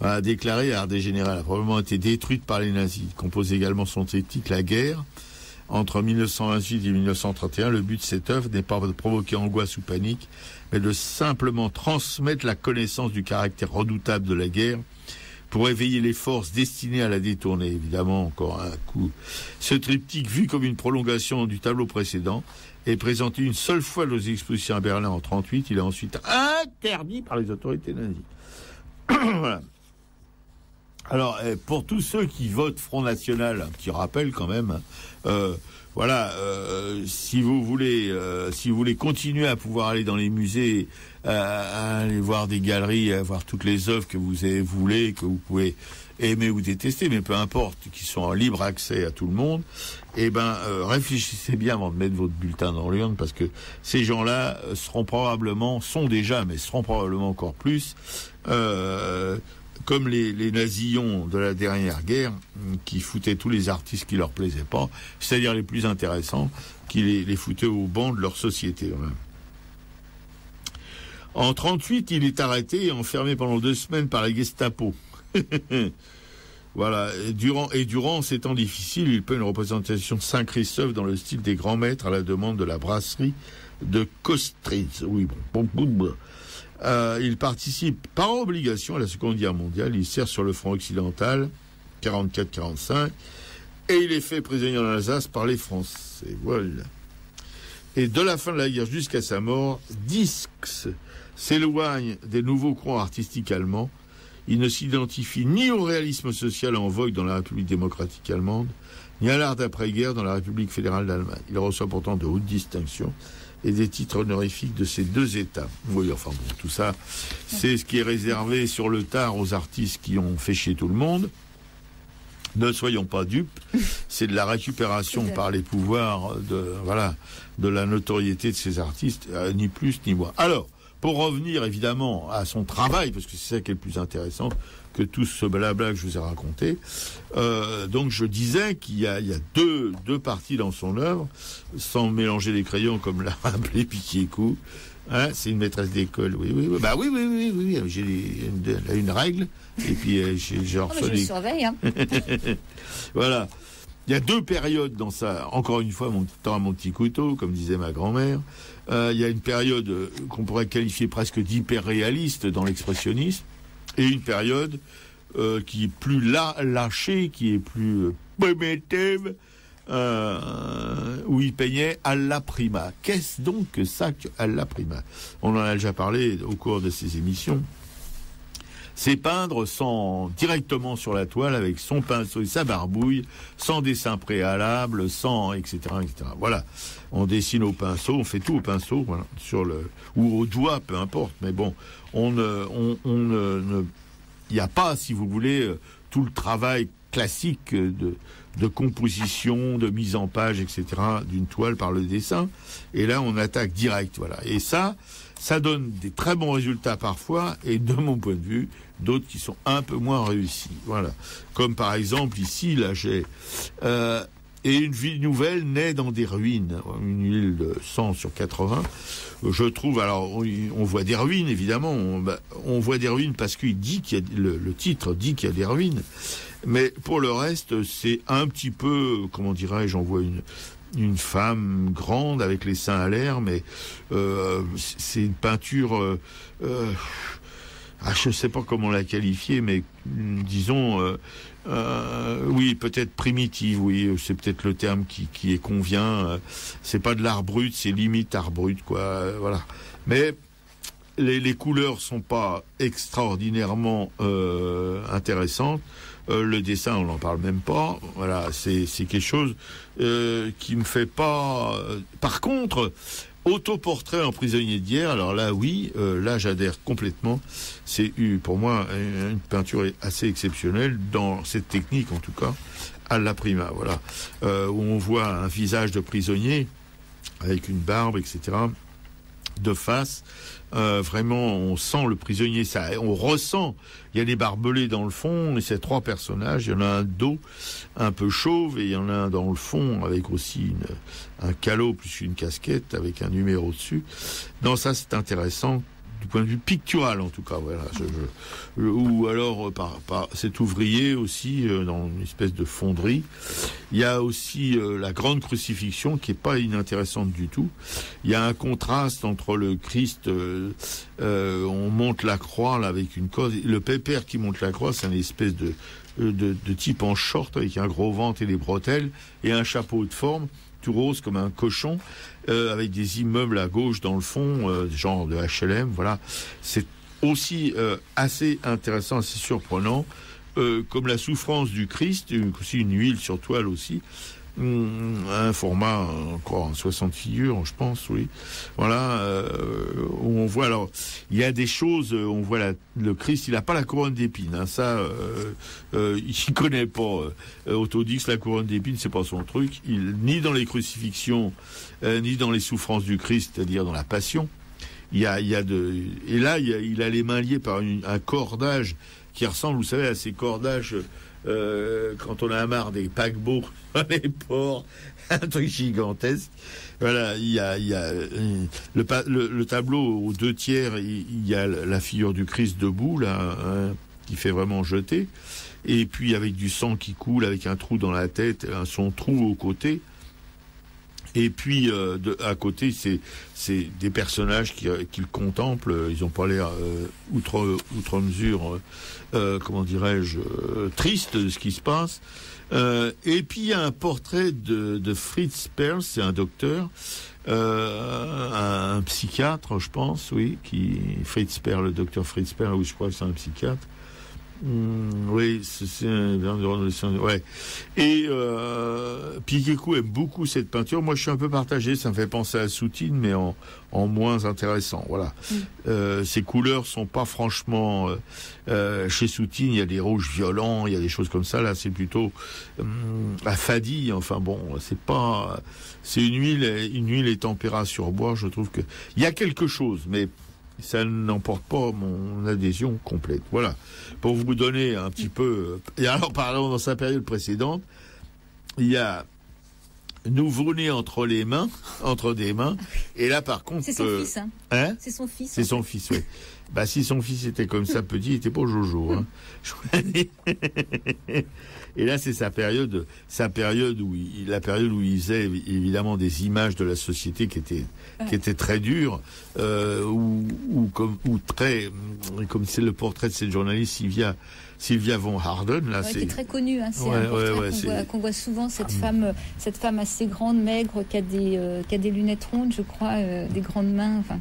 Voilà, déclarée art dégénéré, elle a probablement été détruite par les nazis. Il compose également son triptyque La guerre. Entre 1928 et 1931, le but de cette œuvre n'est pas de provoquer angoisse ou panique, mais de simplement transmettre la connaissance du caractère redoutable de la guerre pour éveiller les forces destinées à la détourner. Évidemment, encore un coup. Ce triptyque, vu comme une prolongation du tableau précédent, est présenté une seule fois dans les expositions à Berlin en 1938. Il est ensuite interdit par les autorités nazies. Voilà. Alors, pour tous ceux qui votent Front National, un petit rappel quand même, voilà, si vous voulez continuer à pouvoir aller dans les musées, à aller voir des galeries, à voir toutes les œuvres que vous voulez, que vous pouvez aimer ou détester, mais peu importe, qui sont en libre accès à tout le monde, réfléchissez bien avant de mettre votre bulletin dans l'urne, parce que ces gens-là seront probablement encore plus, comme les nazillons de la dernière guerre, qui foutaient tous les artistes qui leur plaisaient pas, c'est-à-dire les plus intéressants, qui les foutaient au banc de leur société. Voilà. En 1938, il est arrêté et enfermé pendant 2 semaines par la Gestapo. Voilà. Durant ces temps difficiles, il peint une représentation de Saint-Christophe dans le style des grands maîtres à la demande de la brasserie de Kostritz. Oui, bon. Il participe par obligation à la Seconde Guerre mondiale. Il sert sur le front occidental, 44-45, Et il est fait prisonnier en Alsace par les Français. Voilà. Et de la fin de la guerre jusqu'à sa mort, Dix s'éloigne des nouveaux courants artistiques allemands. Il ne s'identifie ni au réalisme social en vogue dans la République démocratique allemande, ni à l'art d'après-guerre dans la République fédérale d'Allemagne. Il reçoit pourtant de hautes distinctions et des titres honorifiques de ces deux États. Oui, enfin bon, tout ça, c'est ce qui est réservé sur le tard aux artistes qui ont fait chier tout le monde. Ne soyons pas dupes, c'est de la récupération par les pouvoirs de la notoriété de ces artistes, ni plus ni moins. Alors, pour revenir évidemment à son travail, parce que c'est ça qui est le plus intéressant que tout ce blabla que je vous ai raconté, donc je disais qu'il y a deux parties dans son œuvre, sans mélanger les crayons comme l'a rappelé Picquet-Coup. Hein, c'est une maîtresse d'école, oui. Bah oui, j'ai une règle, et puis j'ai reçu je surveille, hein. Voilà. Il y a deux périodes dans ça. Encore une fois, mon petit couteau, comme disait ma grand-mère. Il y a une période qu'on pourrait qualifier presque d'hyper-réaliste dans l'expressionnisme, et une période qui est plus lâchée, qui est plus primitive, où il peignait alla prima. Qu'est-ce donc que ça, alla prima? On en a déjà parlé au cours de ces émissions. C'est peindre directement sur la toile avec son pinceau et sa barbouille, sans dessin préalable, sans etc. Voilà, on dessine au pinceau, on fait tout au pinceau, voilà, ou au doigt, peu importe. Mais bon, il n'y a pas, si vous voulez, tout le travail classique de composition, de mise en page, etc. d'une toile par le dessin. Et là, on attaque direct, voilà. Et ça donne des très bons résultats parfois, et de mon point de vue, d'autres qui sont un peu moins réussis. Voilà. Comme par exemple ici, là, j'ai et une ville nouvelle naît dans des ruines, une île de 100 sur 80. Je trouve, alors on voit des ruines évidemment, on voit des ruines parce qu'il dit qu'il y a le titre dit qu'il y a des ruines, mais pour le reste c'est un petit peu, comment dirais-je, on voit une femme grande avec les seins à l'air, mais c'est une peinture, je ne sais pas comment la qualifier, mais disons, oui, peut-être primitive, oui, c'est peut-être le terme qui convient. C'est pas de l'art brut, c'est limite art brut, quoi. Voilà. Mais les couleurs sont pas extraordinairement intéressantes. Le dessin, on n'en parle même pas. Voilà, c'est quelque chose qui me fait pas. Par contre, autoportrait en prisonnier de guerre. Alors là, oui, là j'adhère complètement. C'est pour moi une peinture assez exceptionnelle dans cette technique, en tout cas, alla prima. Voilà, où on voit un visage de prisonnier avec une barbe, etc. de face. Vraiment, on sent le prisonnier, on ressent. Il y a des barbelés dans le fond, et c'est trois personnages. Il y en a un dos un peu chauve, et il y en a un dans le fond avec aussi un calot plus une casquette avec un numéro dessus. Non, ça c'est intéressant du point de vue pictural, en tout cas. Voilà. Ou alors par cet ouvrier aussi dans une espèce de fonderie. Il y a aussi la grande crucifixion qui est pas inintéressante du tout. Il y a un contraste entre le Christ, on monte la croix là avec une corde. Le pépère qui monte la croix, c'est une espèce de type en short avec un gros ventre et des bretelles et un chapeau de forme tout rose comme un cochon, avec des immeubles à gauche dans le fond, genre de HLM, voilà. C'est aussi assez intéressant, assez surprenant, comme la souffrance du Christ, aussi une huile sur toile aussi, un format encore en 60 figures, je pense, oui. Voilà, où on voit, alors, il y a des choses, on voit le Christ, il n'a pas la couronne d'épines, hein, ça, il connaît pas. Autodix, la couronne d'épines, c'est pas son truc. Ni dans les crucifixions, ni dans les souffrances du Christ, c'est-à-dire dans la Passion. Et là, il a les mains liées par un cordage qui ressemble, vous savez, à ces cordages. Quand on a marre des paquebots dans les ports, un truc gigantesque. Voilà, il y a le tableau aux 2/3, il y a la figure du Christ debout là, hein, qui fait vraiment jeter, et puis avec du sang qui coule, avec un trou dans la tête, son trou au côté. Et puis à côté, c'est des personnages qui le contemplent. Ils n'ont pas l'air outre mesure, comment dirais-je, triste de ce qui se passe. Et puis il y a un portrait de Fritz Perls, c'est un docteur, un psychiatre, je pense, oui, Fritz Perls, le docteur Fritz Perls, oui, je crois que c'est un psychiatre. Oui, c'est ouais. Et Piquécou aime beaucoup cette peinture. Moi, je suis un peu partagé. Ça me fait penser à Soutine, mais en moins intéressant. Voilà. Ces couleurs sont pas franchement. Chez Soutine, il y a des rouges violents, il y a des choses comme ça. Là, c'est plutôt la fadille. Enfin bon, c'est pas. C'est une huile et tempéra sur bois. Je trouve que il y a quelque chose, mais ça n'emporte pas mon adhésion complète. Voilà. Pour vous donner un petit peu... Et alors, pardon, dans sa période précédente, il y a Nouveau-né entre des mains. Et là, par contre... C'est son fils, hein. Hein? C'est son fils. C'est son fils, oui. Bah, si son fils était comme ça petit, il était pas Jojo, hein. Et là, c'est la période où il faisait évidemment des images de la société qui étaient très dures, comme c'est le portrait de cette journaliste Sylvia von Harden, là, qui est très connue, hein. C'est un portrait qu'on voit souvent, cette femme assez grande, maigre, qui a des lunettes rondes, je crois, des grandes mains, enfin.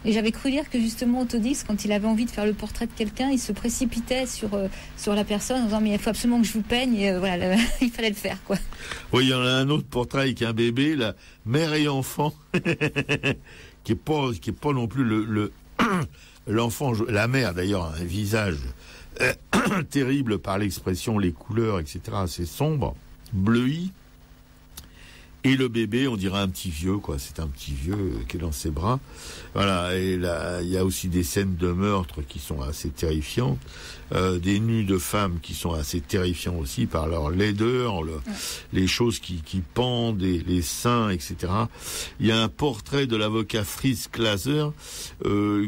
Et j'avais cru lire que justement Otto Dix, quand il avait envie de faire le portrait de quelqu'un, il se précipitait sur la personne en disant mais il faut absolument que je vous peigne, et voilà, il fallait le faire, quoi. Oui, il y en a un autre portrait avec un bébé, la mère et enfant, qui est pas non plus l'enfant, la mère d'ailleurs a un visage terrible par l'expression, les couleurs, etc. assez sombre, bleui. Et le bébé, on dirait un petit vieux, quoi. C'est un petit vieux qui est dans ses bras. Voilà. Et là, il y a aussi des scènes de meurtre qui sont assez terrifiantes. Des nus de femmes qui sont assez terrifiants aussi par leur laideur, les choses qui pendent, les seins, etc. Il y a un portrait de l'avocat Fritz Glaser,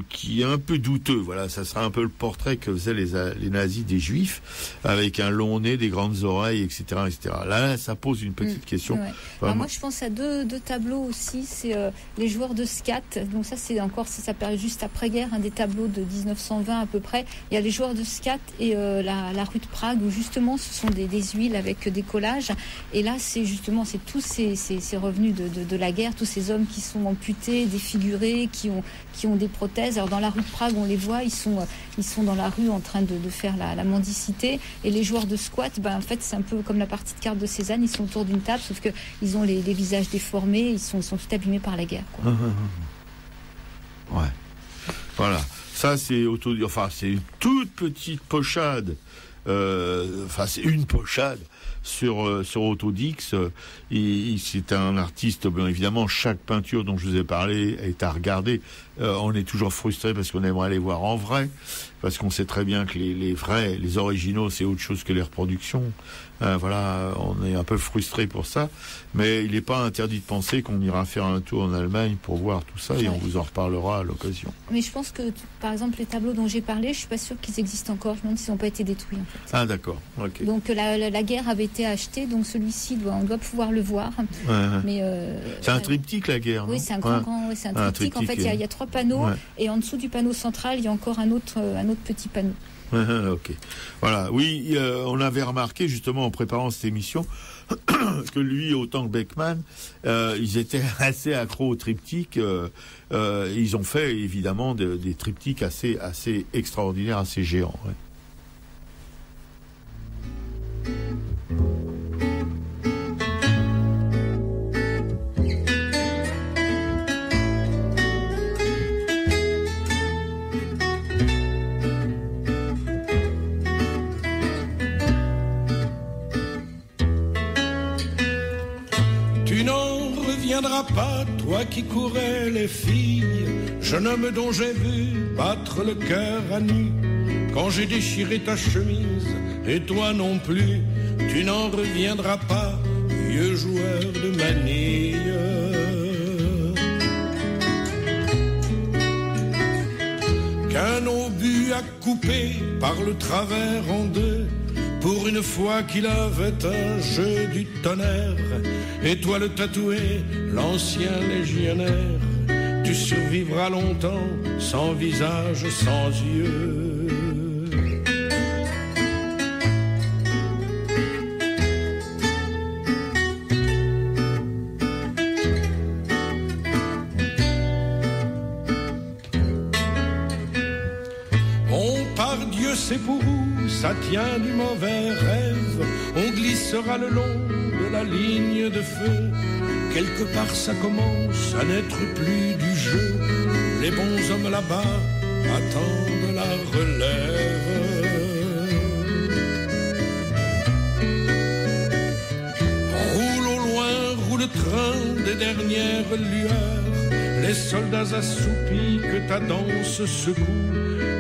qui est un peu douteux. Voilà. Ça sera un peu le portrait que faisaient les nazis des juifs, avec un long nez, des grandes oreilles, etc., etc. Là, ça pose une petite question. Ouais. Alors moi, je pense à deux tableaux aussi. C'est les joueurs de scat. Donc ça, c'est encore, ça s'appelle juste après-guerre, un des tableaux de 1920 à peu près. Il y a les joueurs de scat et la rue de Prague, où justement, ce sont des huiles avec des collages. Et là, c'est justement, c'est tous ces revenus de la guerre, tous ces hommes qui sont amputés, défigurés, qui ont des prothèses. Alors dans la rue de Prague, on les voit, ils sont dans la rue en train de faire la mendicité. Et les joueurs de squat, en fait, c'est un peu comme la partie de cartes de Cézanne. Ils sont autour d'une table, sauf que ils ont les visages déformés, ils sont tout abîmés par la guerre, quoi. Ouais. Voilà. Ça, c'est c'est une toute petite pochade. C'est une pochade sur Otto Dix. C'est un artiste, bien évidemment, chaque peinture dont je vous ai parlé est à regarder. On est toujours frustré parce qu'on aimerait les voir en vrai, parce qu'on sait très bien que les originaux, c'est autre chose que les reproductions. Voilà, on est un peu frustré pour ça, mais il n'est pas interdit de penser qu'on ira faire un tour en Allemagne pour voir tout ça, et on vous en reparlera à l'occasion. Mais je pense que, par exemple, les tableaux dont j'ai parlé, je suis pas sûre qu'ils existent encore. Je me demande s'ils n'ont pas été détruits, en fait. Ah, d'accord. Okay. Donc la guerre avait été achetée, donc celui-ci on doit pouvoir le voir. Mais c'est un triptyque, la guerre. Oui, non? c'est c'est un triptyque. En fait, il y a 3 panneaux, et en dessous du panneau central, il y a encore un autre petit panneau. Ok. Voilà. Oui, on avait remarqué justement en préparant cette émission que lui, autant que Beckmann, ils étaient assez accros au triptyque. Ils ont fait évidemment des triptyques assez extraordinaires, assez géants. Ouais. Pas, toi qui courais les filles, jeune homme dont j'ai vu battre le cœur à nu, quand j'ai déchiré ta chemise, et toi non plus, tu n'en reviendras pas, vieux joueur de manille. Qu'un obus a coupé par le travers en deux, pour une une fois qu'il avait un jeu du tonnerre, étoile tatouée, l'ancien légionnaire, tu survivras longtemps, sans visage, sans yeux. C'est pour où ça tient du mauvais rêve. On glissera le long de la ligne de feu. Quelque part ça commence à n'être plus du jeu. Les bons hommes là-bas attendent la relève. Roule au loin, roule le train des dernières lueurs. Les soldats assoupis que ta danse secoue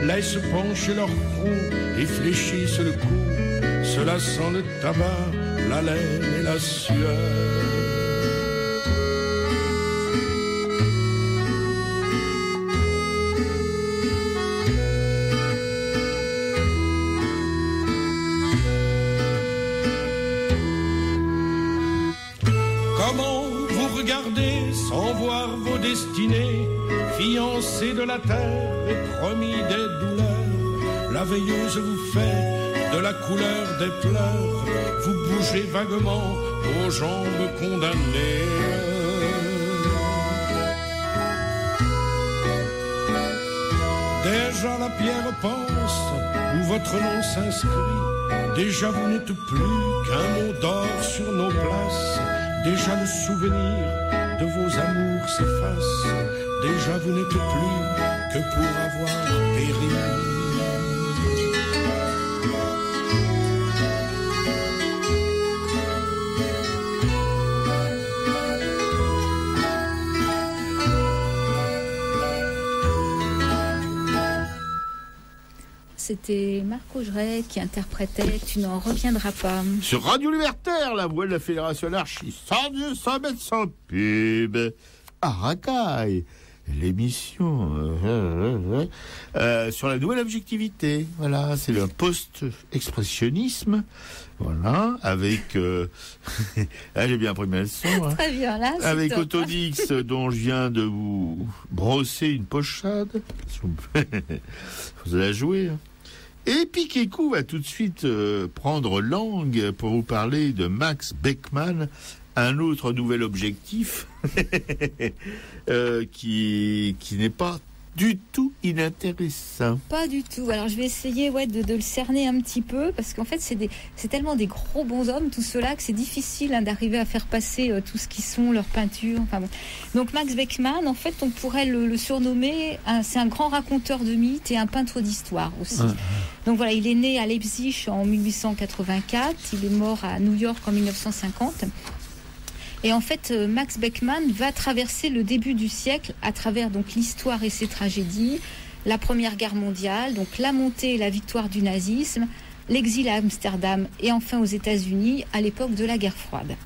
laissent pencher leur front et fléchissent le cou. Cela sent le tabac, la laine et la sueur. Comment vous regardez sans voir vos destinées, fiancés de la terre et promis des douleurs? La veilleuse vous fait de la couleur des pleurs, vous bougez vaguement aux jambes condamnées. Déjà la pierre pense où votre nom s'inscrit, déjà vous n'êtes plus qu'un mot d'or sur nos places, déjà le souvenir de vos amours s'efface, déjà vous n'êtes plus que pour avoir péri. C'était Marc Augeret qui interprétait « Tu n'en reviendras pas ». Sur Radio Libertaire, la voix de la Fédération anarchiste, sans Dieu, sans mettre sans pub, à Racaille, l'émission sur la nouvelle objectivité. Voilà, c'est le post-expressionnisme. Voilà, avec... ah, j'ai bien pris ma leçon. Hein. Très bien, là, c'est avec top. Autodix, dont je viens de vous brosser une pochade. Vous allez la jouer. Hein. Et Piquet-Cou va tout de suite prendre langue pour vous parler de Max Beckmann, un autre nouvel objectif qui n'est pas du tout inintéressant. Pas du tout. Alors je vais essayer de le cerner un petit peu, parce qu'en fait c'est tellement des gros bonshommes tout cela que c'est difficile d'arriver à faire passer tout ce qui sont leurs peintures. Enfin, bon. Donc Max Beckmann, en fait on pourrait le surnommer, c'est un grand raconteur de mythes et un peintre d'histoire aussi. Donc voilà, il est né à Leipzig en 1884, il est mort à New York en 1950. Et en fait, Max Beckmann va traverser le début du siècle à travers donc l'histoire et ses tragédies, la Première Guerre mondiale, donc la montée et la victoire du nazisme, l'exil à Amsterdam et enfin aux États-Unis à l'époque de la guerre froide.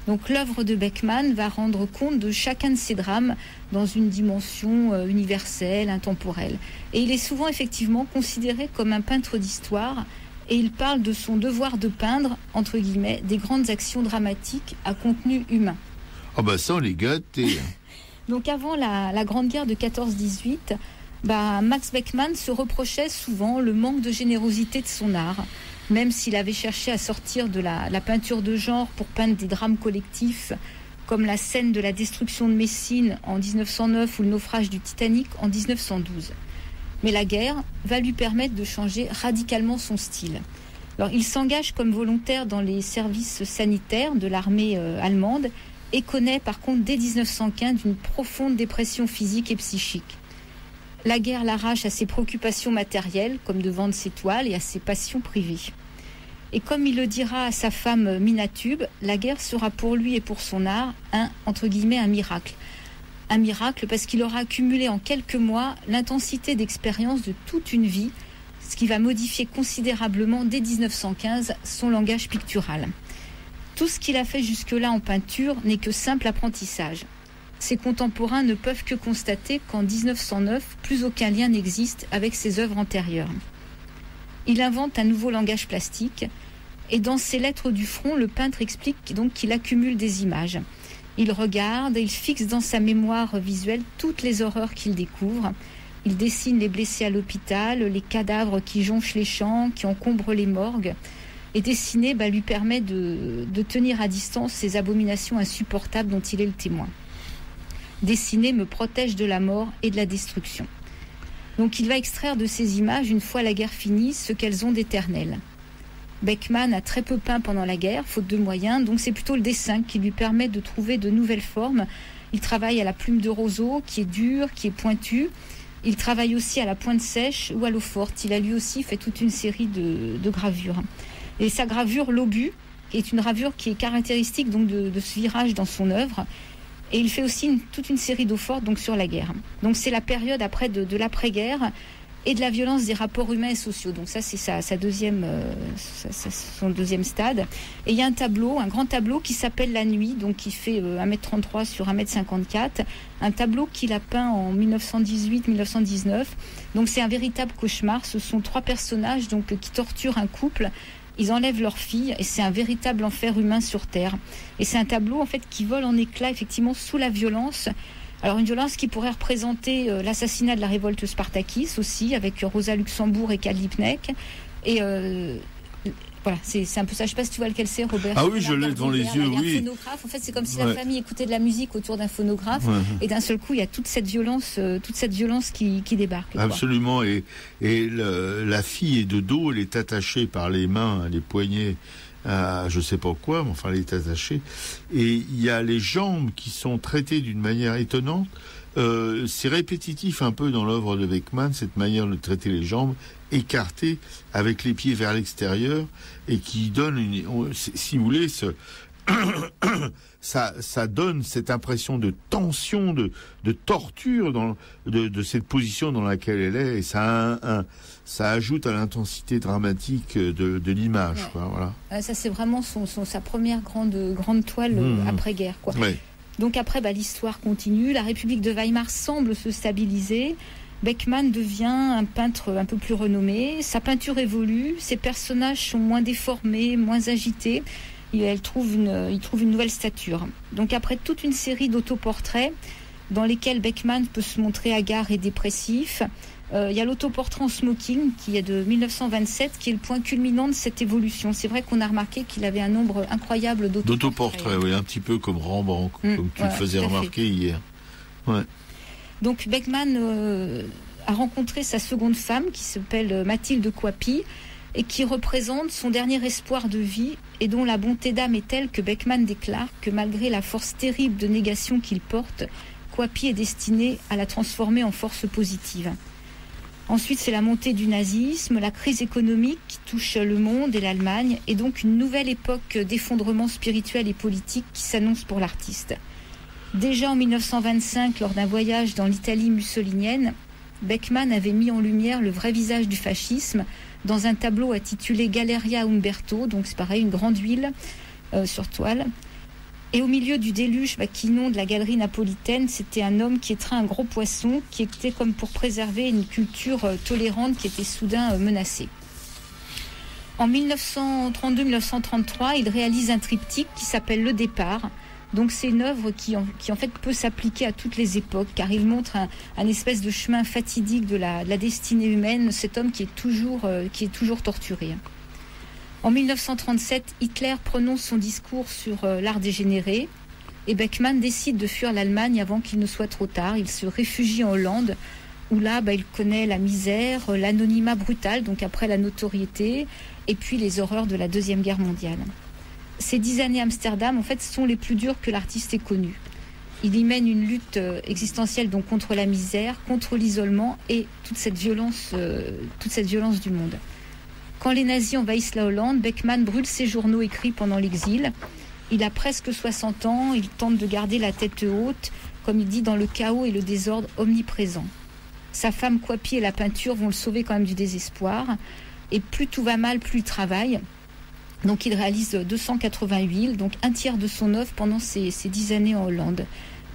Donc l'œuvre de Beckmann va rendre compte de chacun de ces drames dans une dimension universelle, intemporelle. Et il est souvent effectivement considéré comme un peintre d'histoire. Et il parle de son devoir de peindre, entre guillemets, des grandes actions dramatiques à contenu humain. Ah bah ça, on les gâtés. Donc avant la Grande Guerre de 14-18, Max Beckmann se reprochait souvent le manque de générosité de son art, même s'il avait cherché à sortir de la peinture de genre pour peindre des drames collectifs, comme la scène de la destruction de Messine en 1909 ou le naufrage du Titanic en 1912. Mais la guerre va lui permettre de changer radicalement son style. Alors, il s'engage comme volontaire dans les services sanitaires de l'armée allemande et connaît par contre dès 1915 une profonde dépression physique et psychique. La guerre l'arrache à ses préoccupations matérielles, comme de vendre ses toiles, et à ses passions privées. Et comme il le dira à sa femme Minatube, la guerre sera pour lui et pour son art un miracle. Un miracle parce qu'il aura accumulé en quelques mois l'intensité d'expérience de toute une vie, ce qui va modifier considérablement dès 1915 son langage pictural. Tout ce qu'il a fait jusque-là en peinture n'est que simple apprentissage. Ses contemporains ne peuvent que constater qu'en 1909, plus aucun lien n'existe avec ses œuvres antérieures. Il invente un nouveau langage plastique, Et dans ses lettres du front, le peintre explique donc qu'il accumule des images. Il regarde, il fixe dans sa mémoire visuelle toutes les horreurs qu'il découvre. Il dessine les blessés à l'hôpital, les cadavres qui jonchent les champs, qui encombrent les morgues. Et dessiner lui permet de tenir à distance ces abominations insupportables dont il est le témoin. Dessiner me protège de la mort et de la destruction. Donc il va extraire de ces images, une fois la guerre finie, ce qu'elles ont d'éternel. Beckmann a très peu peint pendant la guerre, faute de moyens, donc c'est plutôt le dessin qui lui permet de trouver de nouvelles formes. Il travaille à la plume de roseau, qui est dure, qui est pointue. Il travaille aussi à la pointe sèche ou à l'eau forte. Il a lui aussi fait toute une série de gravures. Et sa gravure, l'obus, est une gravure qui est caractéristique donc de ce virage dans son œuvre. Et il fait aussi toute une série d'eau forte donc sur la guerre. Donc c'est la période après de l'après-guerre et de la violence des rapports humains et sociaux. Donc ça, c'est son deuxième stade. Et il y a un grand tableau qui s'appelle La Nuit, donc qui fait 1m33 sur 1m54. Un tableau qu'il a peint en 1918-1919. Donc c'est un véritable cauchemar. Ce sont 3 personnages donc qui torturent un couple. Ils enlèvent leur fille et c'est un véritable enfer humain sur Terre. Et c'est un tableau en fait qui vole en éclats effectivement sous la violence. Alors une violence qui pourrait représenter l'assassinat de la révolte Spartakis aussi, avec Rosa Luxembourg et Karl Liebknecht. Et voilà, c'est un peu ça. Je ne sais pas si tu vois lequel c'est, Robert. Ah oui, je l'ai devant les yeux, oui. Un phonographe. En fait, c'est comme si la famille écoutait de la musique autour d'un phonographe. Ouais. Et d'un seul coup, il y a toute cette violence qui débarque. Absolument. Et la fille est de dos, elle est attachée par les mains, les poignets, je sais pas quoi, mais enfin, elle est attachée. Et il y a les jambes qui sont traitées d'une manière étonnante. C'est répétitif un peu dans l'œuvre de Beckmann, cette manière de traiter les jambes écartées avec les pieds vers l'extérieur et qui donne si vous voulez, ça donne cette impression de tension, de torture de cette position dans laquelle elle est, et ça ajoute à l'intensité dramatique de l'image. Ouais. Quoi, voilà. Ça c'est vraiment sa première grande toile après-guerre, quoi. Ouais. Donc après, l'histoire continue. La République de Weimar semble se stabiliser. Beckmann devient un peintre un peu plus renommé. Sa peinture évolue. Ses personnages sont moins déformés, moins agités. Il trouve une nouvelle stature. Donc après toute une série d'autoportraits dans lesquels Beckmann peut se montrer hagard et dépressif, il y a l'autoportrait en smoking qui est de 1927, qui est le point culminant de cette évolution. C'est vrai qu'on a remarqué qu'il avait un nombre incroyable d'autoportraits. Oui, un petit peu comme Rembrandt, comme tu le faisais remarquer hier. Ouais. Donc Beckmann a rencontré sa seconde femme qui s'appelle Mathilde Coipy et qui représente son dernier espoir de vie et dont la bonté d'âme est telle que Beckmann déclare que malgré la force terrible de négation qu'il porte, Coipy est destiné à la transformer en force positive. Ensuite, c'est la montée du nazisme, la crise économique qui touche le monde et l'Allemagne, et donc une nouvelle époque d'effondrement spirituel et politique qui s'annonce pour l'artiste. Déjà en 1925, lors d'un voyage dans l'Italie mussolinienne, Beckmann avait mis en lumière le vrai visage du fascisme dans un tableau intitulé Galleria Umberto, donc c'est pareil, une grande huile sur toile. Et au milieu du déluge qui inonde la galerie napolitaine, c'était un homme qui étreint un gros poisson, qui était comme pour préserver une culture tolérante qui était soudain menacée. En 1932-1933, il réalise un triptyque qui s'appelle Le Départ. Donc c'est une œuvre qui en fait peut s'appliquer à toutes les époques, car il montre un espèce de chemin fatidique de la destinée humaine, cet homme qui est toujours torturé. En 1937, Hitler prononce son discours sur l'art dégénéré et Beckmann décide de fuir l'Allemagne avant qu'il ne soit trop tard. Il se réfugie en Hollande où là, il connaît la misère, l'anonymat brutal, donc après la notoriété, et puis les horreurs de la Deuxième Guerre mondiale. Ces 10 années à Amsterdam, en fait, sont les plus dures que l'artiste ait connues. Il y mène une lutte existentielle donc contre la misère, contre l'isolement et toute cette violence du monde. Quand les nazis envahissent la Hollande, Beckmann brûle ses journaux écrits pendant l'exil. Il a presque 60 ans, il tente de garder la tête haute, comme il dit, dans le chaos et le désordre omniprésent. Sa femme Coipy et la peinture vont le sauver quand même du désespoir. Et plus tout va mal, plus il travaille. Donc il réalise 280 huiles, donc un tiers de son œuvre pendant ces 10 années en Hollande.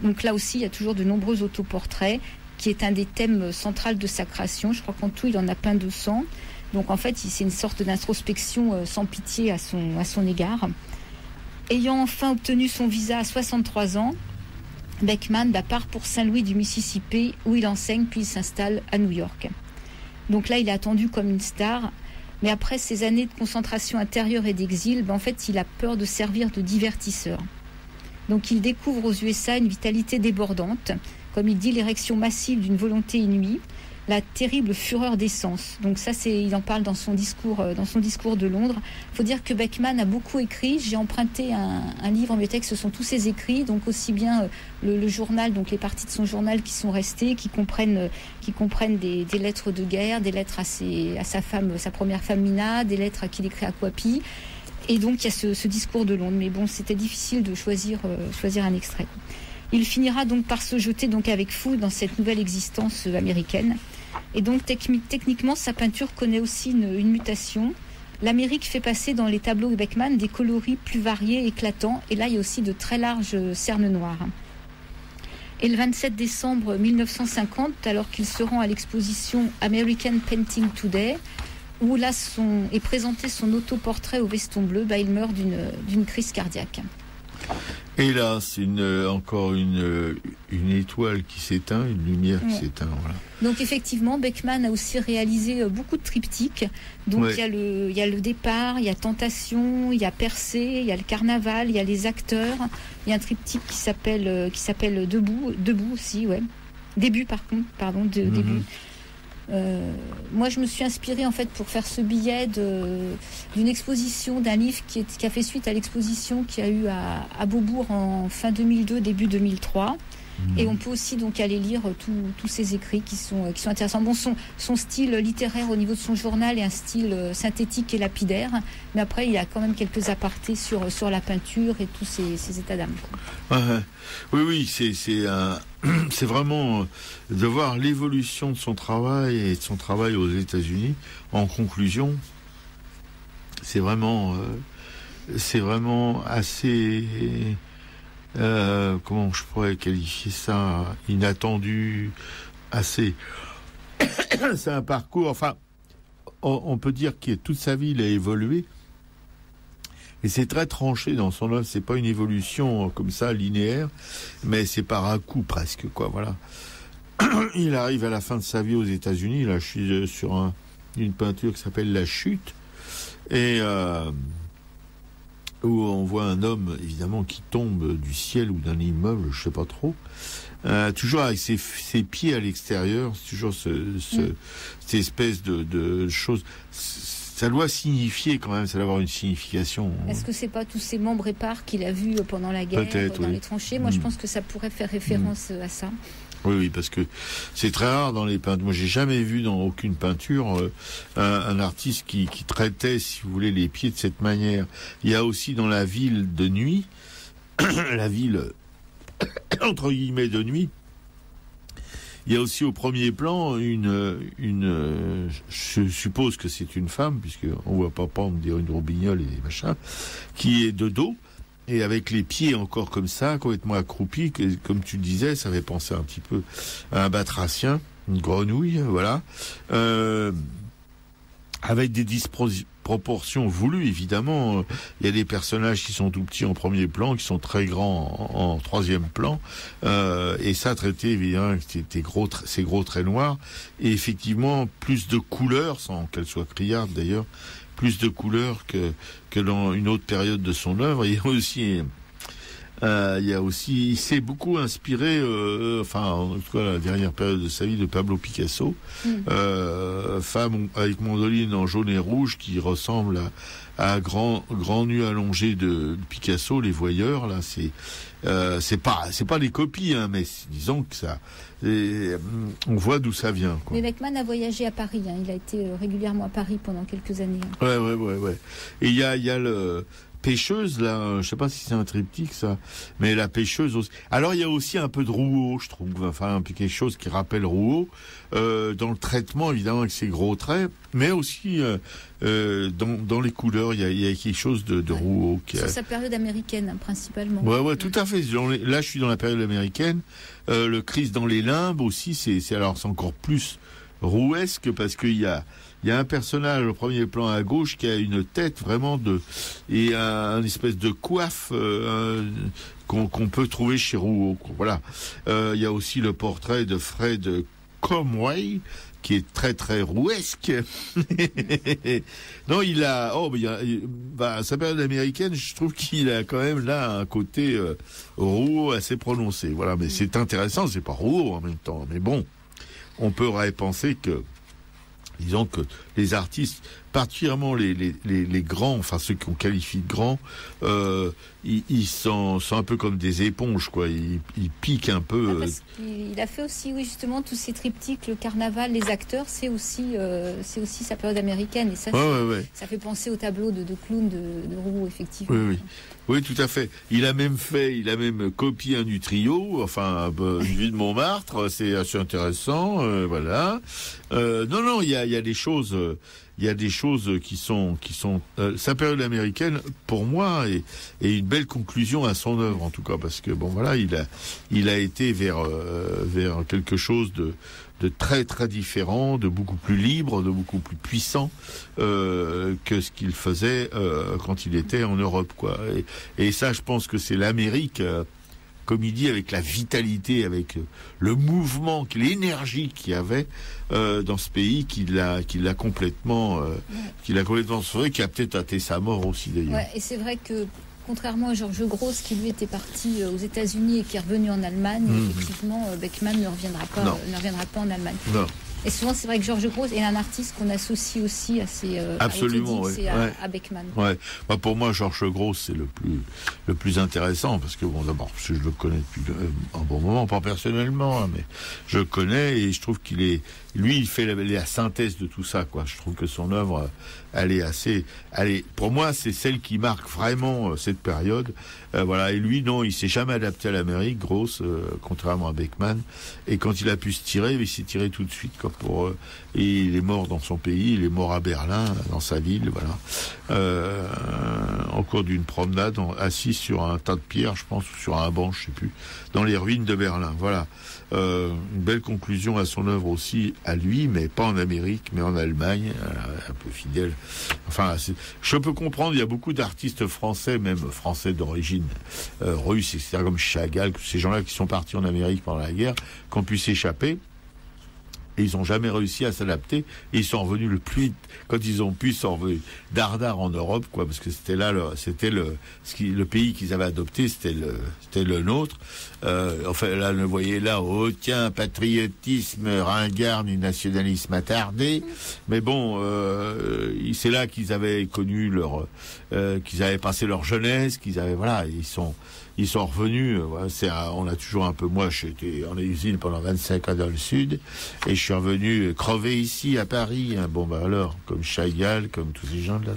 Donc là aussi, il y a toujours de nombreux autoportraits, qui est un des thèmes centraux de sa création. Je crois qu'en tout, il en a peint 200. Donc en fait, c'est une sorte d'introspection sans pitié à son égard. Ayant enfin obtenu son visa à 63 ans, Beckman part pour Saint-Louis du Mississippi où il enseigne puis il s'installe à New York. Donc là, il est attendu comme une star, mais après ces années de concentration intérieure et d'exil, en fait, il a peur de servir de divertisseur. Donc il découvre aux USA une vitalité débordante, comme il dit, l'érection massive d'une volonté inouïe, la terrible fureur des sens. Donc ça, il en parle dans son discours de Londres. Il faut dire que Beckman a beaucoup écrit. J'ai emprunté un livre en bibliothèque, ce sont tous ses écrits, donc aussi bien le journal, donc les parties de son journal qui sont restées, qui comprennent des lettres de guerre, des lettres à sa femme, sa première femme Mina, des lettres qu'il écrit à Kwapi. Et donc il y a ce discours de Londres. Mais bon, c'était difficile de choisir un extrait. Il finira donc par se jeter donc avec fougue dans cette nouvelle existence américaine. Et donc techniquement, sa peinture connaît aussi une mutation. L'Amérique fait passer dans les tableaux de Beckman des coloris plus variés, éclatants. Et là, il y a aussi de très larges cernes noires. Et le 27 décembre 1950, alors qu'il se rend à l'exposition American Painting Today, où là est présenté son autoportrait au veston bleu, il meurt d'une crise cardiaque. Et là, c'est encore une étoile qui s'éteint, une lumière qui s'éteint. Voilà. Donc effectivement, Beckman a aussi réalisé beaucoup de triptyques. Donc il y a le départ, il y a Tentation, il y a Percée, il y a le Carnaval, il y a les acteurs. Il y a un triptyque qui s'appelle Debout aussi, ouais. Début. Début. Moi, je me suis inspirée en fait pour faire ce billet d'une exposition, d'un livre qui a fait suite à l'exposition qu'il y a eu à Beaubourg en fin 2002, début 2003. Et on peut aussi donc aller lire tous ses écrits qui sont intéressants. Bon, son style littéraire au niveau de son journal est un style synthétique et lapidaire, mais après il y a quand même quelques apartés sur la peinture et tous ses états d'âme. Oui, c'est vraiment de voir l'évolution de son travail et de son travail aux États-Unis. En conclusion, c'est vraiment assez. Comment je pourrais qualifier ça, inattendu, assez. C'est un parcours, enfin, on peut dire que toute sa vie il a évolué, et c'est très tranché dans son œuvre. C'est pas une évolution comme ça linéaire, mais c'est par à coup presque, quoi. Voilà. Il arrive à la fin de sa vie aux États-Unis. Là, je suis sur une peinture qui s'appelle La Chute, et où on voit un homme, évidemment, qui tombe du ciel ou d'un immeuble, je sais pas trop, toujours avec ses pieds à l'extérieur, c'est toujours cette espèce de chose. Ça doit signifier quand même, ça doit avoir une signification. Est-ce que c'est pas tous ces membres épars qu'il a vus pendant la guerre, dans les tranchées? Moi, je pense que ça pourrait faire référence à ça. Oui, parce que c'est très rare dans les peintures. Moi, j'ai jamais vu dans aucune peinture un artiste qui traitait, si vous voulez, les pieds de cette manière. Il y a aussi dans la ville de nuit, la ville entre guillemets de nuit, il y a aussi au premier plan je suppose que c'est une femme, puisque on voit pas prendre une robignole et des machins, qui est de dos. Et avec les pieds encore comme ça, complètement accroupis, comme tu le disais, ça fait penser un petit peu à un batracien, une grenouille, voilà. Avec des disproportions voulues, évidemment. Il y a des personnages qui sont tout petits en premier plan, qui sont très grands en troisième plan. Et ça, traité, évidemment, c'est gros traits noirs. Et effectivement, plus de couleurs, sans qu'elle soit criarde d'ailleurs, plus de couleurs que dans une autre période de son œuvre. Il y a aussi, il s'est beaucoup inspiré, en tout cas la dernière période de sa vie, de Pablo Picasso, femme avec mandoline en jaune et rouge, qui ressemble à grand nu allongé de Picasso, Les Voyeurs. Là, c'est pas des copies, hein, mais disons que ça, on voit d'où ça vient, quoi. Mais Beckman a voyagé à Paris, hein. Il a été régulièrement à Paris pendant quelques années. Hein. Ouais. Et il y a le Pêcheuse, là, je sais pas si c'est un triptyque, ça, mais la Pêcheuse aussi. Alors, il y a aussi un peu de Rouault, je trouve, enfin, un peu quelque chose qui rappelle Rouault, dans le traitement, évidemment, avec ses gros traits, mais aussi, dans les couleurs, il y a quelque chose de Rouault. Sur sa période américaine, hein, principalement. Ouais, tout à fait. Là, je suis dans la période américaine. Le Christ dans les limbes aussi, c'est encore plus rouesque parce qu'il y a un personnage au premier plan à gauche qui a une tête vraiment et un espèce de coiffe qu'on peut trouver chez Rouault. Voilà. Il y a aussi le portrait de Fred Comway qui est très très rouesque. Non, il a sa période américaine, je trouve qu'il a quand même là un côté Rouault assez prononcé. Voilà, mais c'est intéressant, c'est pas Rouault en même temps, mais bon, on pourrait penser que disons que les artistes, particulièrement les grands, enfin ceux qu'on qualifie de grands, ils sont un peu comme des éponges, quoi. Ils piquent un peu. Il a fait aussi, oui, justement, tous ces triptyques, le carnaval, les acteurs, c'est aussi sa période américaine. Et ça, ça fait penser au tableau de clown de Rouault, effectivement. Oui, tout à fait. Il a même copié un du trio, enfin, une vue de Montmartre, c'est assez intéressant, voilà. Non, il y a des choses. Il y a des choses qui sont sa période américaine pour moi est une belle conclusion à son œuvre en tout cas parce que bon voilà il a été vers quelque chose de très très différent, de beaucoup plus libre, de beaucoup plus puissant que ce qu'il faisait quand il était en Europe quoi et ça je pense que c'est l'Amérique comme il dit, avec la vitalité, avec le mouvement, l'énergie qu'il y avait dans ce pays, qui l'a complètement sauvé, qui a peut-être hâté sa mort aussi d'ailleurs. Ouais, et c'est vrai que contrairement à Georges Grosz, qui lui était parti aux États-Unis et qui est revenu en Allemagne, effectivement, Beckman ne reviendra pas en Allemagne. Non. Et souvent, c'est vrai que Georges Grosz est un artiste qu'on associe aussi à à Beckman. Ouais. Bah, pour moi, Georges Grosz, c'est le plus intéressant, parce que, bon, d'abord, je le connais depuis un bon moment, pas personnellement, hein, mais je le connais, et je trouve il fait la synthèse de tout ça, quoi. Je trouve que son œuvre, pour moi, c'est celle qui marque vraiment cette période. Voilà. Et lui, non, il s'est jamais adapté à l'Amérique, Grosz, contrairement à Beckman. Et quand il a pu se tirer, il s'est tiré tout de suite, quoi. Et il est mort dans son pays, il est mort à Berlin, dans sa ville, voilà. Au cours d'une promenade, assis sur un tas de pierres, je pense, ou sur un banc, je sais plus, dans les ruines de Berlin. Voilà. Une belle conclusion à son œuvre aussi, à lui, mais pas en Amérique, mais en Allemagne, un peu fidèle. Enfin, je peux comprendre, il y a beaucoup d'artistes français, même français d'origine russe, etc., comme Chagall, ces gens-là qui sont partis en Amérique pendant la guerre, qui ont pu s'échapper. Et ils n'ont jamais réussi à s'adapter. Et ils sont revenus le plus vite. Quand ils ont pu, ils sont revenus dardard en Europe, quoi, parce que c'était là, le pays qu'ils avaient adopté, c'était le nôtre. Enfin, là, le voyez là, oh, tiens, patriotisme ringard ni nationalisme attardé. Mais bon, c'est là qu'ils avaient connu qu'ils avaient passé leur jeunesse, voilà, ils sont revenus. On a toujours un peu. Moi, j'étais en exil pendant 25 ans dans le Sud, et je suis revenu crever ici à Paris. Hein. Bon, alors, comme Chagall, comme tous ces gens-là,